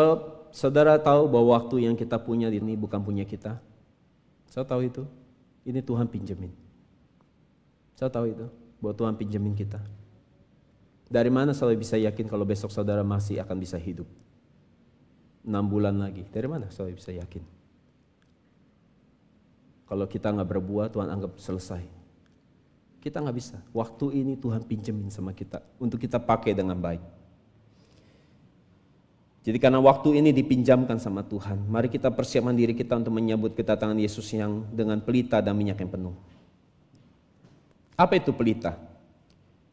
saudara tahu bahwa waktu yang kita punya ini bukan punya kita? Saya tahu itu. Ini Tuhan pinjemin. Saya tahu itu, bahwa Tuhan pinjemin kita. Dari mana saudara bisa yakin kalau besok saudara masih akan bisa hidup? 6 bulan lagi, dari mana saudara bisa yakin? Kalau kita nggak berbuat, Tuhan anggap selesai. Kita nggak bisa. Waktu ini Tuhan pinjemin sama kita untuk kita pakai dengan baik. Jadi karena waktu ini dipinjamkan sama Tuhan, mari kita persiapkan diri kita untuk menyambut kedatangan Yesus yang dengan pelita dan minyak yang penuh. Apa itu pelita?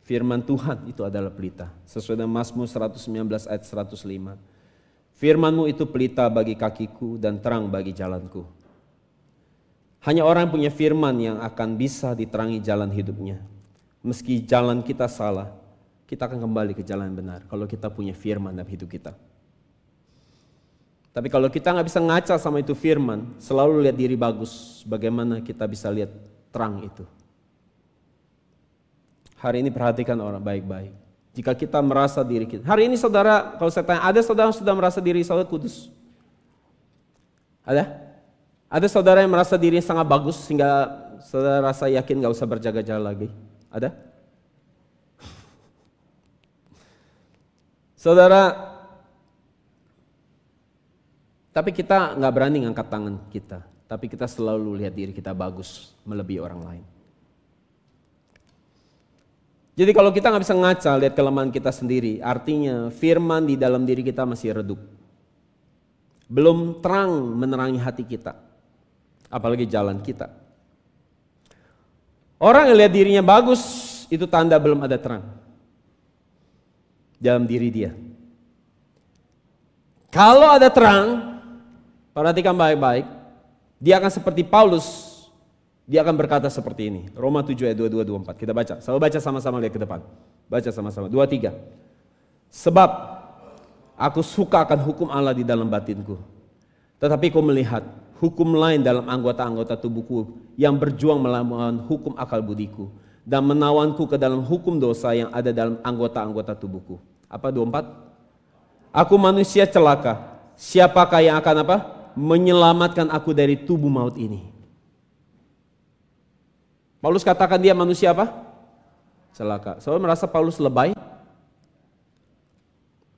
Firman Tuhan itu adalah pelita. Sesuai dengan Mazmur 119 ayat 105. Firman-Mu itu pelita bagi kakiku dan terang bagi jalanku. Hanya orang yang punya firman yang akan bisa diterangi jalan hidupnya. Meski jalan kita salah, kita akan kembali ke jalan yang benar kalau kita punya firman dalam hidup kita. Tapi kalau kita nggak bisa ngaca sama itu firman, selalu lihat diri bagus, bagaimana kita bisa lihat terang itu. Hari ini perhatikan orang baik-baik. Jika kita merasa diri kita, hari ini saudara, kalau saya tanya, ada saudara yang sudah merasa diri saudara kudus? Ada? Ada saudara yang merasa diri sangat bagus sehingga saudara rasa yakin gak usah berjaga-jaga lagi? Ada? Saudara, tapi kita gak berani ngangkat tangan kita. Tapi kita selalu lihat diri kita bagus melebihi orang lain. Jadi kalau kita gak bisa ngaca lihat kelemahan kita sendiri, artinya firman di dalam diri kita masih redup. Belum terang menerangi hati kita. Apalagi jalan kita. Orang yang lihat dirinya bagus, itu tanda belum ada terang dalam diri dia. Kalau ada terang, perhatikan baik-baik, dia akan seperti Paulus, dia akan berkata seperti ini. Roma 7 ayat 22-24, kita baca. Selalu baca sama-sama, lihat ke depan. Baca sama-sama, 2-3. Sebab aku suka akan hukum Allah di dalam batinku, tetapi ku melihat hukum lain dalam anggota-anggota tubuhku yang berjuang melawan hukum akal budiku dan menawanku ke dalam hukum dosa yang ada dalam anggota-anggota tubuhku. Apa 24? Aku manusia celaka, siapakah yang akan apa? Menyelamatkan aku dari tubuh maut ini. Paulus katakan dia manusia apa? Celaka. Saudara merasa Paulus lebay?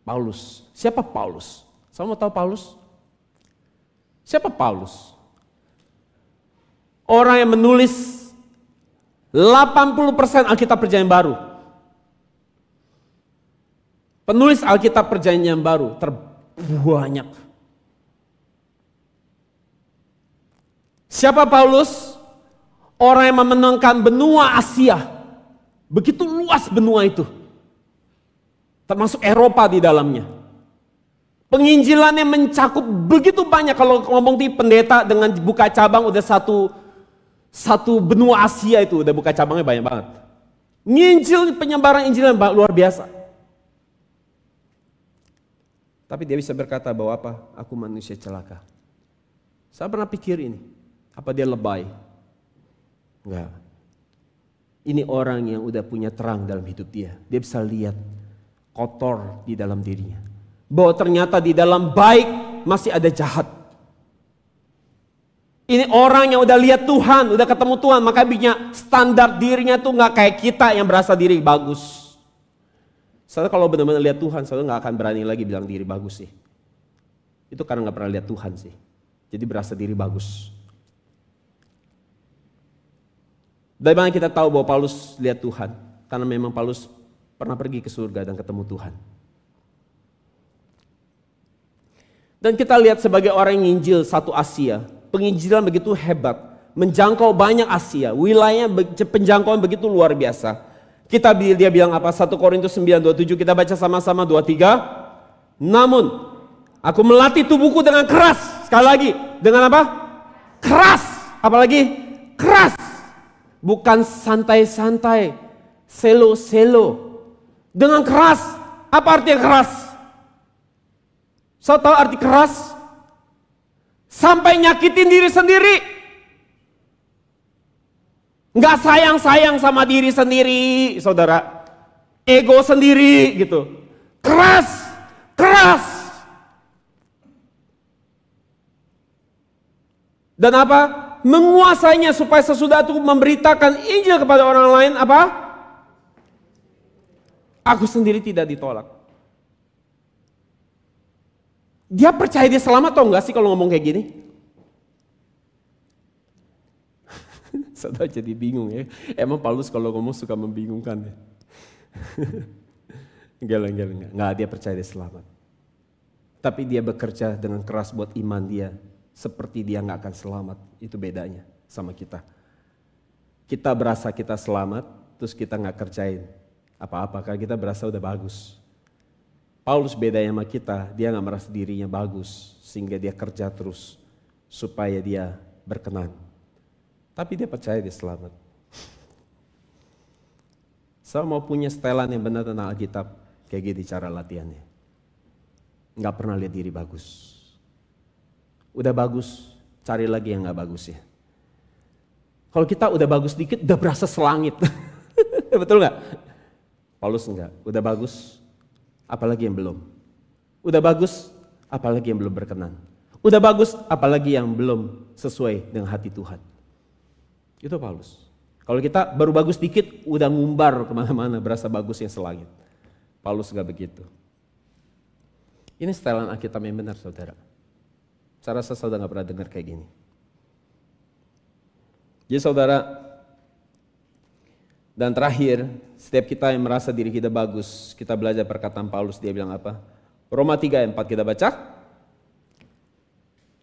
Paulus. Siapa Paulus? Saudara mau tahu Paulus? Siapa Paulus? Orang yang menulis 80% Alkitab Perjanjian Baru. Penulis Alkitab Perjanjian Baru terbanyak. Siapa Paulus? Orang yang memenangkan benua Asia. Begitu luas benua itu. Termasuk Eropa di dalamnya. Penginjilannya mencakup begitu banyak. Kalau ngomong di pendeta dengan buka cabang udah satu benua Asia itu udah buka cabangnya banyak banget. Nginjil, penyebaran Injil yang luar biasa. Tapi dia bisa berkata bahwa apa? Aku manusia celaka. Saya pernah pikir ini. Apa dia lebay? Enggak. Ini orang yang udah punya terang dalam hidup dia. Dia bisa lihat kotor di dalam dirinya. Bahwa ternyata di dalam baik masih ada jahat. Ini orang yang udah lihat Tuhan, udah ketemu Tuhan, makanya standar dirinya tuh nggak kayak kita yang berasa diri bagus. Soalnya kalau benar-benar lihat Tuhan, soalnya nggak akan berani lagi bilang diri bagus sih. Itu karena nggak pernah lihat Tuhan sih. Jadi berasa diri bagus. Dari mana kita tahu bahwa Paulus lihat Tuhan? Karena memang Paulus pernah pergi ke surga dan ketemu Tuhan. Dan kita lihat sebagai orang yang nginjil satu Asia, penginjilan begitu hebat, menjangkau banyak Asia, wilayahnya penjangkauan begitu luar biasa. Dia bilang apa? 1 Korintus 9:27, kita baca sama-sama 23. Namun, aku melatih tubuhku dengan keras. Sekali lagi, dengan apa? Keras. Apalagi? Keras. Bukan santai-santai, selo-selo. Dengan keras. Apa artinya keras? Saya tahu arti keras? Sampai nyakitin diri sendiri. Nggak sayang-sayang sama diri sendiri, saudara. Ego sendiri gitu. Keras, keras. Dan apa? Menguasainya supaya sesudah itu memberitakan Injil kepada orang lain apa? Aku sendiri tidak ditolak. Dia percaya dia selamat atau enggak sih kalau ngomong kayak gini? Saudara jadi bingung ya. Emang Paulus kalau ngomong suka membingungkan ya. Enggak, dia percaya dia selamat. Tapi dia bekerja dengan keras buat iman dia. Seperti dia nggak akan selamat, itu bedanya sama kita. Kita berasa kita selamat, terus kita nggak kerjain apa-apa karena kita berasa udah bagus. Paulus bedanya sama kita, dia nggak merasa dirinya bagus sehingga dia kerja terus supaya dia berkenan. Tapi dia percaya dia selamat. Saya mau punya setelan yang benar tentang Alkitab, kayak gini cara latihannya. Nggak pernah lihat diri bagus. Udah bagus, cari lagi yang gak bagus ya. Kalau kita udah bagus dikit, udah berasa selangit. Betul gak? Paulus enggak, udah bagus, apalagi yang belum. Udah bagus, apalagi yang belum berkenan. Udah bagus, apalagi yang belum sesuai dengan hati Tuhan. Itu Paulus. Kalau kita baru bagus dikit, udah ngumbar kemana-mana, berasa bagus yang selangit. Paulus gak begitu. Ini setelan Alkitab yang benar, saudara. Saya rasa saudara gak pernah dengar kayak gini. Jadi saudara, dan terakhir, setiap kita yang merasa diri kita bagus, kita belajar perkataan Paulus, dia bilang apa? Roma 3 ayat 4 kita baca.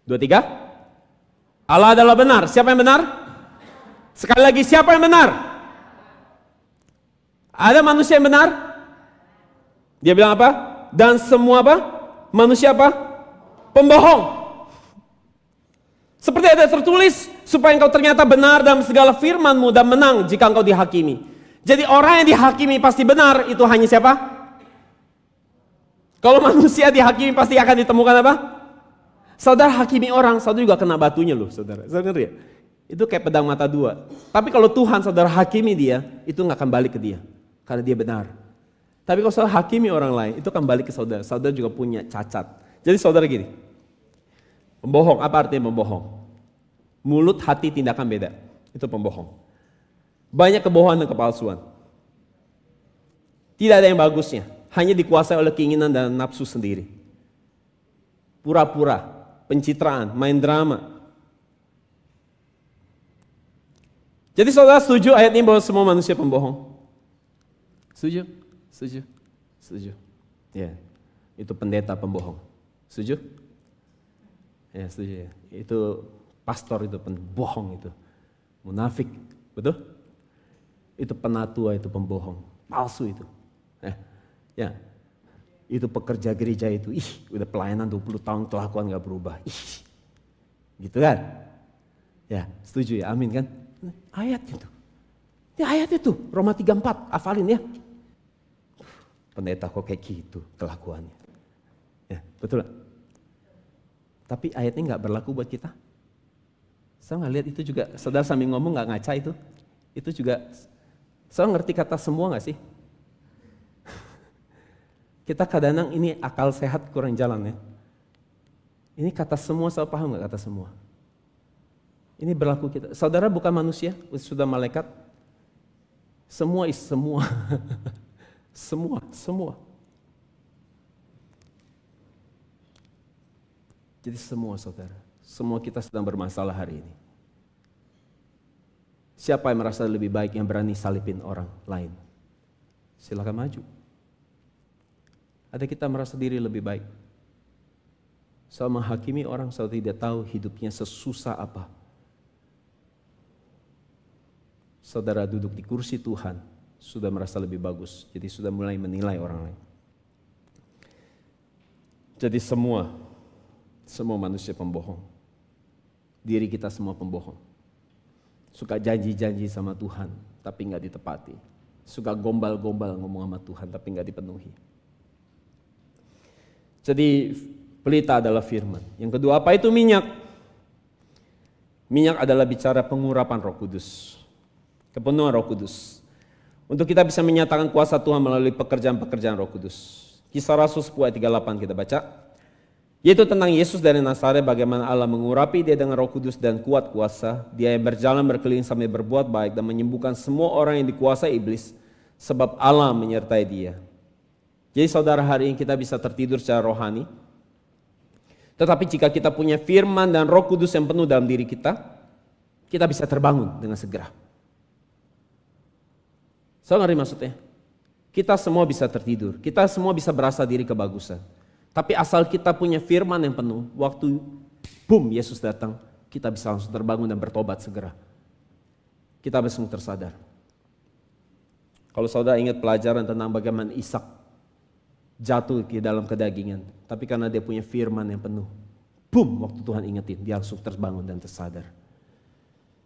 2-3. Allah adalah benar. Siapa yang benar? Sekali lagi, siapa yang benar? Ada manusia yang benar? Dia bilang apa? Dan semua apa? Manusia apa? Pembohong. Seperti ada tertulis, supaya engkau ternyata benar dalam segala firman-Mu dan menang jika engkau dihakimi. Jadi orang yang dihakimi pasti benar, itu hanya siapa? Kalau manusia dihakimi pasti akan ditemukan apa? Saudara hakimi orang, saudara juga kena batunya loh saudara. Saudara ya? Itu kayak pedang mata dua. Tapi kalau Tuhan saudara hakimi dia, itu gak akan balik ke dia. Karena dia benar. Tapi kalau saudara hakimi orang lain, itu akan balik ke saudara. Saudara juga punya cacat. Jadi saudara gini, pembohong, apa artinya pembohong? Mulut, hati, tindakan beda. Itu pembohong. Banyak kebohongan dan kepalsuan. Tidak ada yang bagusnya. Hanya dikuasai oleh keinginan dan nafsu sendiri. Pura-pura, pencitraan, main drama. Jadi saudara setuju ayat ini bahwa semua manusia pembohong? Setuju? Setuju? Setuju? Ya, itu pendeta pembohong. Setuju? Ya, setuju ya. Itu pastor itu pembohong itu. Munafik, betul? Itu penatua itu pembohong, palsu itu. Ya. Itu pekerja gereja itu, udah pelayanan 20 tahun kelakuan gak berubah. Gitu kan? Ya, setuju ya, amin kan? Ayat itu. Ini ayat itu, Roma 3:4, hafalin ya. Pendeta kok kayak gitu kelakuannya. Ya, betul gak? Tapi ayatnya gak berlaku buat kita. Saya nggak lihat itu juga, saudara sambil ngomong nggak ngaca itu. Itu juga, saya ngerti kata semua nggak sih? Kita kadang-kadang ini akal sehat kurang jalan ya. Ini kata semua, saya paham nggak kata semua? Ini berlaku kita. Saudara bukan manusia, sudah malaikat. Semua is semua. Semua. Jadi semua saudara. Semua kita sedang bermasalah hari ini. Siapa yang merasa lebih baik yang berani salipin orang lain? Silakan maju. Ada kita merasa diri lebih baik. Saya menghakimi orang, saya tidak tahu hidupnya sesusah apa. Saudara duduk di kursi Tuhan, sudah merasa lebih bagus. Jadi sudah mulai menilai orang lain. Jadi semua manusia pembohong. Diri kita semua pembohong. Suka janji-janji sama Tuhan, tapi nggak ditepati. Suka gombal-gombal ngomong sama Tuhan, tapi nggak dipenuhi. Jadi pelita adalah firman. Yang kedua, apa itu minyak? Minyak adalah bicara pengurapan Roh Kudus. Kepenuhan Roh Kudus. Untuk kita bisa menyatakan kuasa Tuhan melalui pekerjaan-pekerjaan Roh Kudus. Kisah Rasul 10 ayat 38 kita baca. Yaitu tentang Yesus dari Nazaret, bagaimana Allah mengurapi dia dengan Roh Kudus dan kuat kuasa. Dia yang berjalan berkeliling sambil berbuat baik dan menyembuhkan semua orang yang dikuasai iblis, sebab Allah menyertai dia. Jadi saudara, hari ini kita bisa tertidur secara rohani. Tetapi jika kita punya firman dan Roh Kudus yang penuh dalam diri kita bisa terbangun dengan segera. Saya ngerti maksudnya? Kita semua bisa tertidur, kita semua bisa berasa diri kebagusan. Tapi asal kita punya firman yang penuh, waktu boom Yesus datang, kita bisa langsung terbangun dan bertobat segera. Kita langsung tersadar. Kalau saudara ingat pelajaran tentang bagaimana Ishak jatuh ke dalam kedagingan, tapi karena dia punya firman yang penuh, boom, waktu Tuhan ingetin, dia langsung terbangun dan tersadar.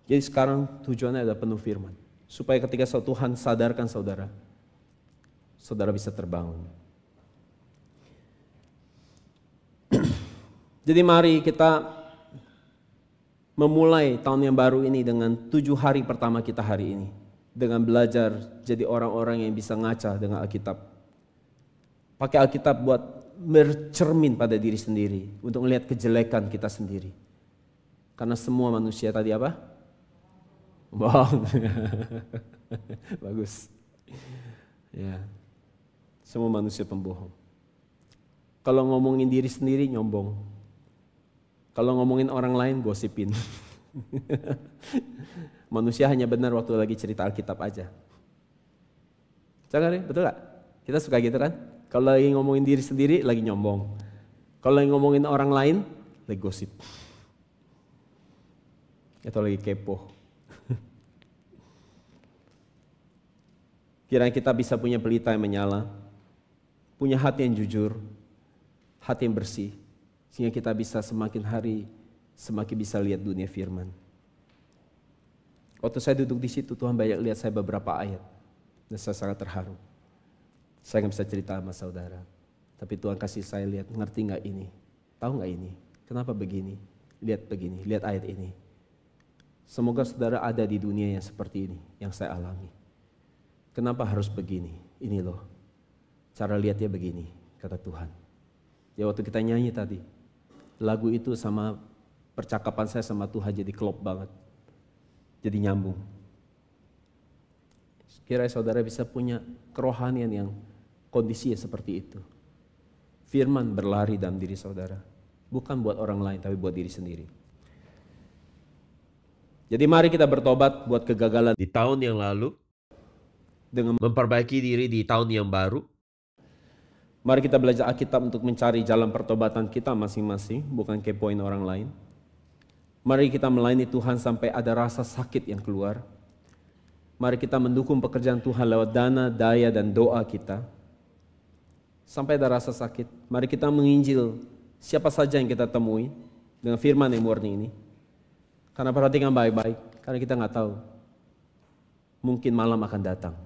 Jadi sekarang tujuannya adalah penuh firman, supaya ketika Tuhan sadarkan saudara, saudara bisa terbangun. Jadi mari kita memulai tahun yang baru ini dengan 7 hari pertama kita hari ini, dengan belajar jadi orang-orang yang bisa ngaca dengan Alkitab. Pakai Alkitab buat bercermin pada diri sendiri, untuk melihat kejelekan kita sendiri. Karena semua manusia tadi apa? Bohong. Bagus. Ya. Semua manusia pembohong. Kalau ngomongin diri sendiri nyombong. Kalau ngomongin orang lain gosipin. Manusia hanya benar waktu lagi cerita Alkitab aja. Jangan, betul gak? Kita suka gitu kan? Kalau lagi ngomongin diri sendiri lagi nyombong. Kalau lagi ngomongin orang lain lagi gosip. Atau lagi kepo. Kiranya kita bisa punya pelita yang menyala, punya hati yang jujur, hati yang bersih, sehingga kita bisa semakin hari semakin bisa lihat dunia firman. Waktu saya duduk di situ, Tuhan banyak lihat saya beberapa ayat, dan saya sangat terharu. Saya nggak bisa cerita sama saudara, tapi Tuhan kasih saya lihat, ngerti nggak ini? Tahu nggak ini? Kenapa begini? Lihat begini, lihat ayat ini. Semoga saudara ada di dunia yang seperti ini, yang saya alami. Kenapa harus begini? Ini loh, cara lihatnya begini, kata Tuhan. Ya waktu kita nyanyi tadi, lagu itu sama percakapan saya sama Tuhan jadi klop banget. Jadi nyambung. Kiranya saudara bisa punya kerohanian yang kondisinya seperti itu. Firman berlari dalam diri saudara. Bukan buat orang lain, tapi buat diri sendiri. Jadi mari kita bertobat buat kegagalan di tahun yang lalu, dengan memperbaiki diri di tahun yang baru. Mari kita belajar Alkitab untuk mencari jalan pertobatan kita masing-masing, bukan kepoin orang lain. Mari kita melayani Tuhan sampai ada rasa sakit yang keluar. Mari kita mendukung pekerjaan Tuhan lewat dana, daya, dan doa kita. Sampai ada rasa sakit, mari kita menginjil siapa saja yang kita temui dengan firman yang murni ini. Karena perhatikan baik-baik, karena kita nggak tahu. Mungkin malam akan datang.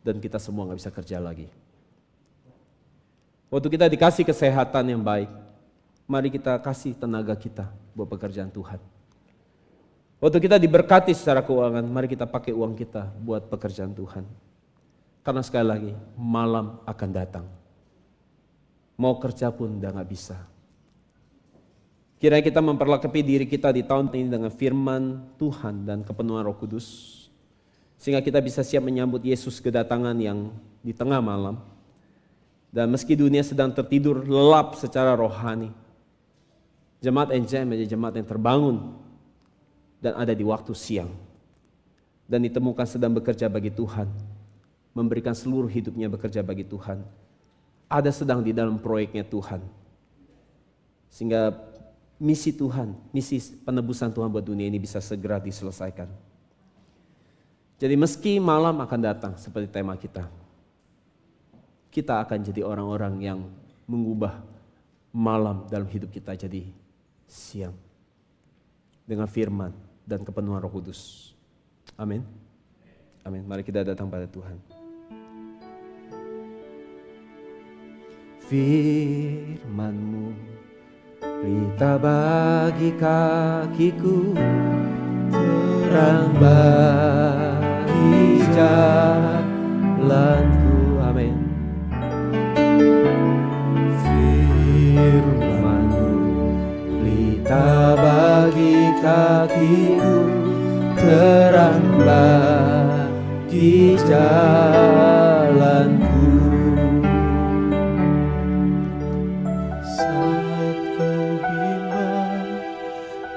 Dan kita semua nggak bisa kerja lagi. Waktu kita dikasih kesehatan yang baik, mari kita kasih tenaga kita buat pekerjaan Tuhan. Waktu kita diberkati secara keuangan, mari kita pakai uang kita buat pekerjaan Tuhan. Karena sekali lagi, malam akan datang. Mau kerja pun udah gak bisa. Kiranya kita memperlengkapi diri kita di tahun ini dengan firman Tuhan dan kepenuhan Roh Kudus. Sehingga kita bisa siap menyambut Yesus kedatangan yang di tengah malam. Dan meski dunia sedang tertidur lelap secara rohani, jemaat NJM menjadi jemaat yang terbangun dan ada di waktu siang. Dan ditemukan sedang bekerja bagi Tuhan, memberikan seluruh hidupnya bekerja bagi Tuhan. Ada sedang di dalam proyeknya Tuhan. Sehingga misi Tuhan, misi penebusan Tuhan buat dunia ini bisa segera diselesaikan. Jadi meski malam akan datang seperti tema kita akan jadi orang-orang yang mengubah malam dalam hidup kita jadi siang. Dengan firman dan kepenuhan Roh Kudus. Amin. Amin. Mari kita datang pada Tuhan. Firman-Mu pelita bagi kakiku, terang bagi jalanku. Amin. Firman kakiku, terang bagi jalanku. Saat ku bimbang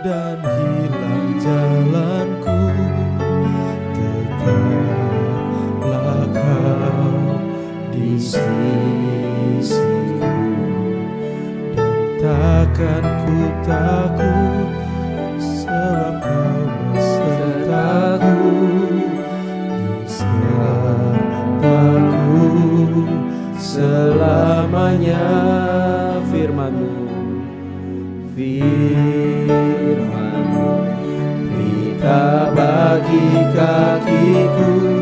dan hilang jalanku, tetaplah Kau di sisiku, dan takkan ku takut sebab Kau besertaku, disertaku selamanya. Firman-Mu, firman-Mu, berita bagi kakiku,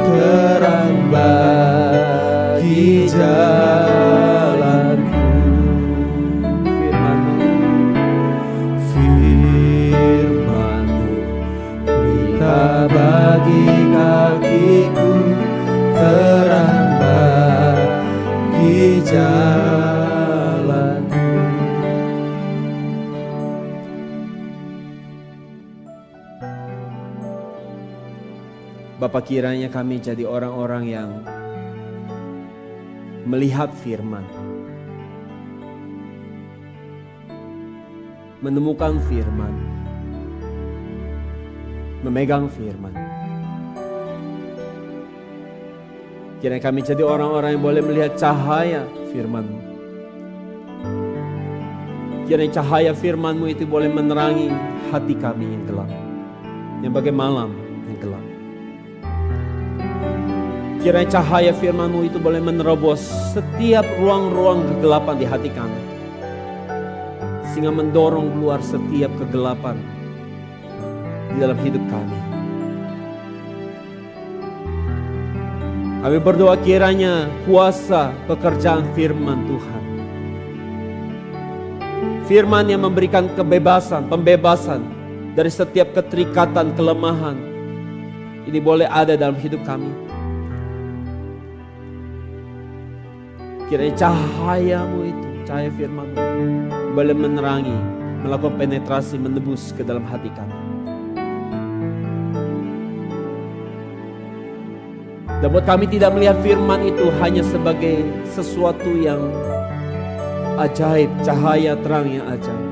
terang bagi jalanku. Firman-Mu, Firman-Mu, berita bagi kakiku, terang bagi jalanku. Bapa, kiranya kami jadi orang-orang yang melihat firman, menemukan firman, memegang firman. Kiranya kami jadi orang-orang yang boleh melihat cahaya firman-Mu. Kiranya cahaya firman-Mu itu boleh menerangi hati kami yang gelap, yang bagai malam yang gelap. Kiranya cahaya firman-Mu itu boleh menerobos setiap ruang-ruang kegelapan di hati kami, sehingga mendorong keluar setiap kegelapan di dalam hidup kami. Kami berdoa kiranya kuasa pekerjaan firman Tuhan, firman yang memberikan kebebasan, pembebasan dari setiap keterikatan, kelemahan, ini boleh ada dalam hidup kami. Kiranya cahaya-Mu itu, cahaya firman-Mu boleh menerangi, melakukan penetrasi, menembus ke dalam hati kami. Dan buat kami tidak melihat firman itu hanya sebagai sesuatu yang ajaib, cahaya terang yang ajaib.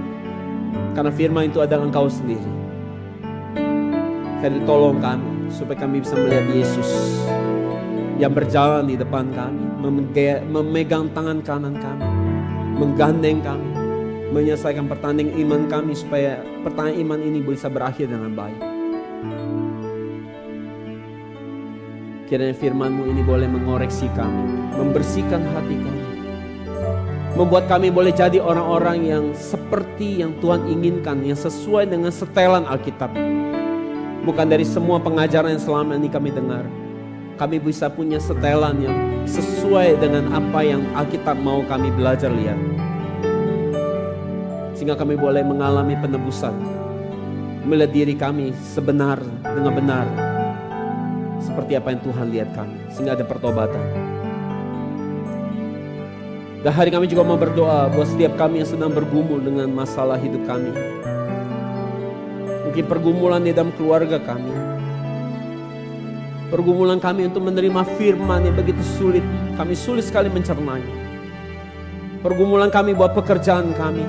Karena firman itu adalah Engkau sendiri. Jadi tolong kami supaya kami bisa melihat Yesus yang berjalan di depan kami, memegang tangan kanan kami, menggandeng kami, menyelesaikan pertandingan iman kami supaya pertandingan iman ini bisa berakhir dengan baik. Kiranya firman-Mu ini boleh mengoreksi kami, membersihkan hati kami, membuat kami boleh jadi orang-orang yang seperti yang Tuhan inginkan, yang sesuai dengan setelan Alkitab. Bukan dari semua pengajaran yang selama ini kami dengar. Kami bisa punya setelan yang sesuai dengan apa yang Alkitab mau kami belajar lihat. Sehingga kami boleh mengalami penebusan, melihat diri kami sebenar dengan benar, seperti apa yang Tuhan lihat kami, sehingga ada pertobatan. Dan hari kami juga mau berdoa buat setiap kami yang sedang bergumul dengan masalah hidup kami. Mungkin pergumulan di dalam keluarga kami, pergumulan kami untuk menerima firman yang begitu sulit, kami sulit sekali mencernanya. Pergumulan kami buat pekerjaan kami,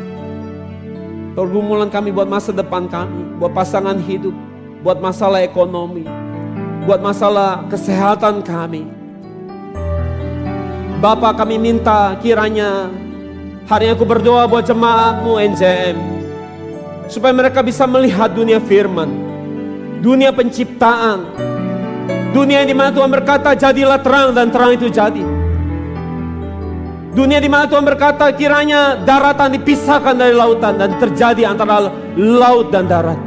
pergumulan kami buat masa depan kami, buat pasangan hidup, buat masalah ekonomi, buat masalah kesehatan kami. Bapa, kami minta kiranya hari ini aku berdoa buat jemaat-Mu NJM, supaya mereka bisa melihat dunia firman, dunia penciptaan, dunia di mana Tuhan berkata jadilah terang dan terang itu jadi. Dunia di mana Tuhan berkata kiranya daratan dipisahkan dari lautan dan terjadi antara laut dan darat.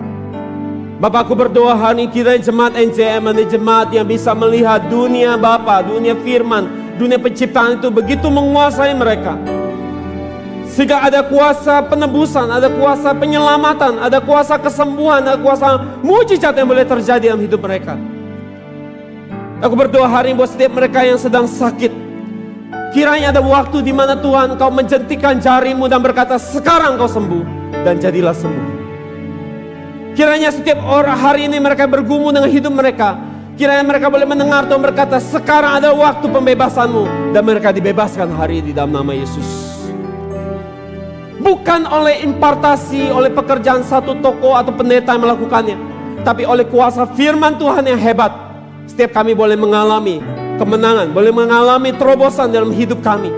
Bapak, aku berdoa hari ini kiranya jemaat NJM adalah jemaat yang bisa melihat dunia Bapa, dunia firman, dunia penciptaan itu begitu menguasai mereka. Sehingga ada kuasa penebusan, ada kuasa penyelamatan, ada kuasa kesembuhan, ada kuasa mujizat yang boleh terjadi dalam hidup mereka. Aku berdoa hari ini buat setiap mereka yang sedang sakit. Kiranya ada waktu di mana Tuhan Kau menjentikan jari-Mu dan berkata, sekarang kau sembuh, dan jadilah sembuh. Kiranya setiap orang hari ini mereka bergumul dengan hidup mereka. Kiranya mereka boleh mendengar Tuhan berkata, sekarang ada waktu pembebasanmu. Dan mereka dibebaskan hari ini dalam nama Yesus. Bukan oleh impartasi, oleh pekerjaan satu toko atau pendeta yang melakukannya. Tapi oleh kuasa firman Tuhan yang hebat. Setiap kami boleh mengalami kemenangan, boleh mengalami terobosan dalam hidup kami.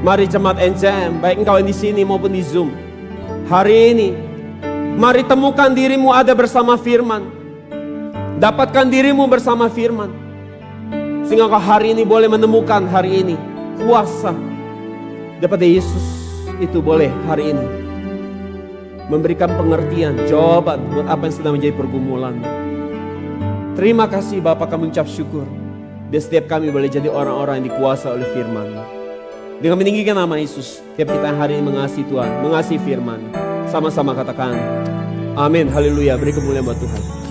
Mari jemaat NCM, baik engkau yang di sini maupun di Zoom. Hari ini, mari temukan dirimu ada bersama firman. Dapatkan dirimu bersama firman. Sehingga kau hari ini boleh menemukan hari ini kuasa daripada Yesus. Itu boleh hari ini memberikan pengertian, jawaban buat apa yang sedang menjadi pergumulan. Terima kasih Bapa, kami ucap syukur. Dan setiap kami boleh jadi orang-orang yang dikuasai oleh firman. Dengan meninggikan nama Yesus, setiap kita hari ini mengasihi Tuhan, mengasihi firman. Sama-sama katakan, amin, haleluya, beri kemuliaan buat Tuhan.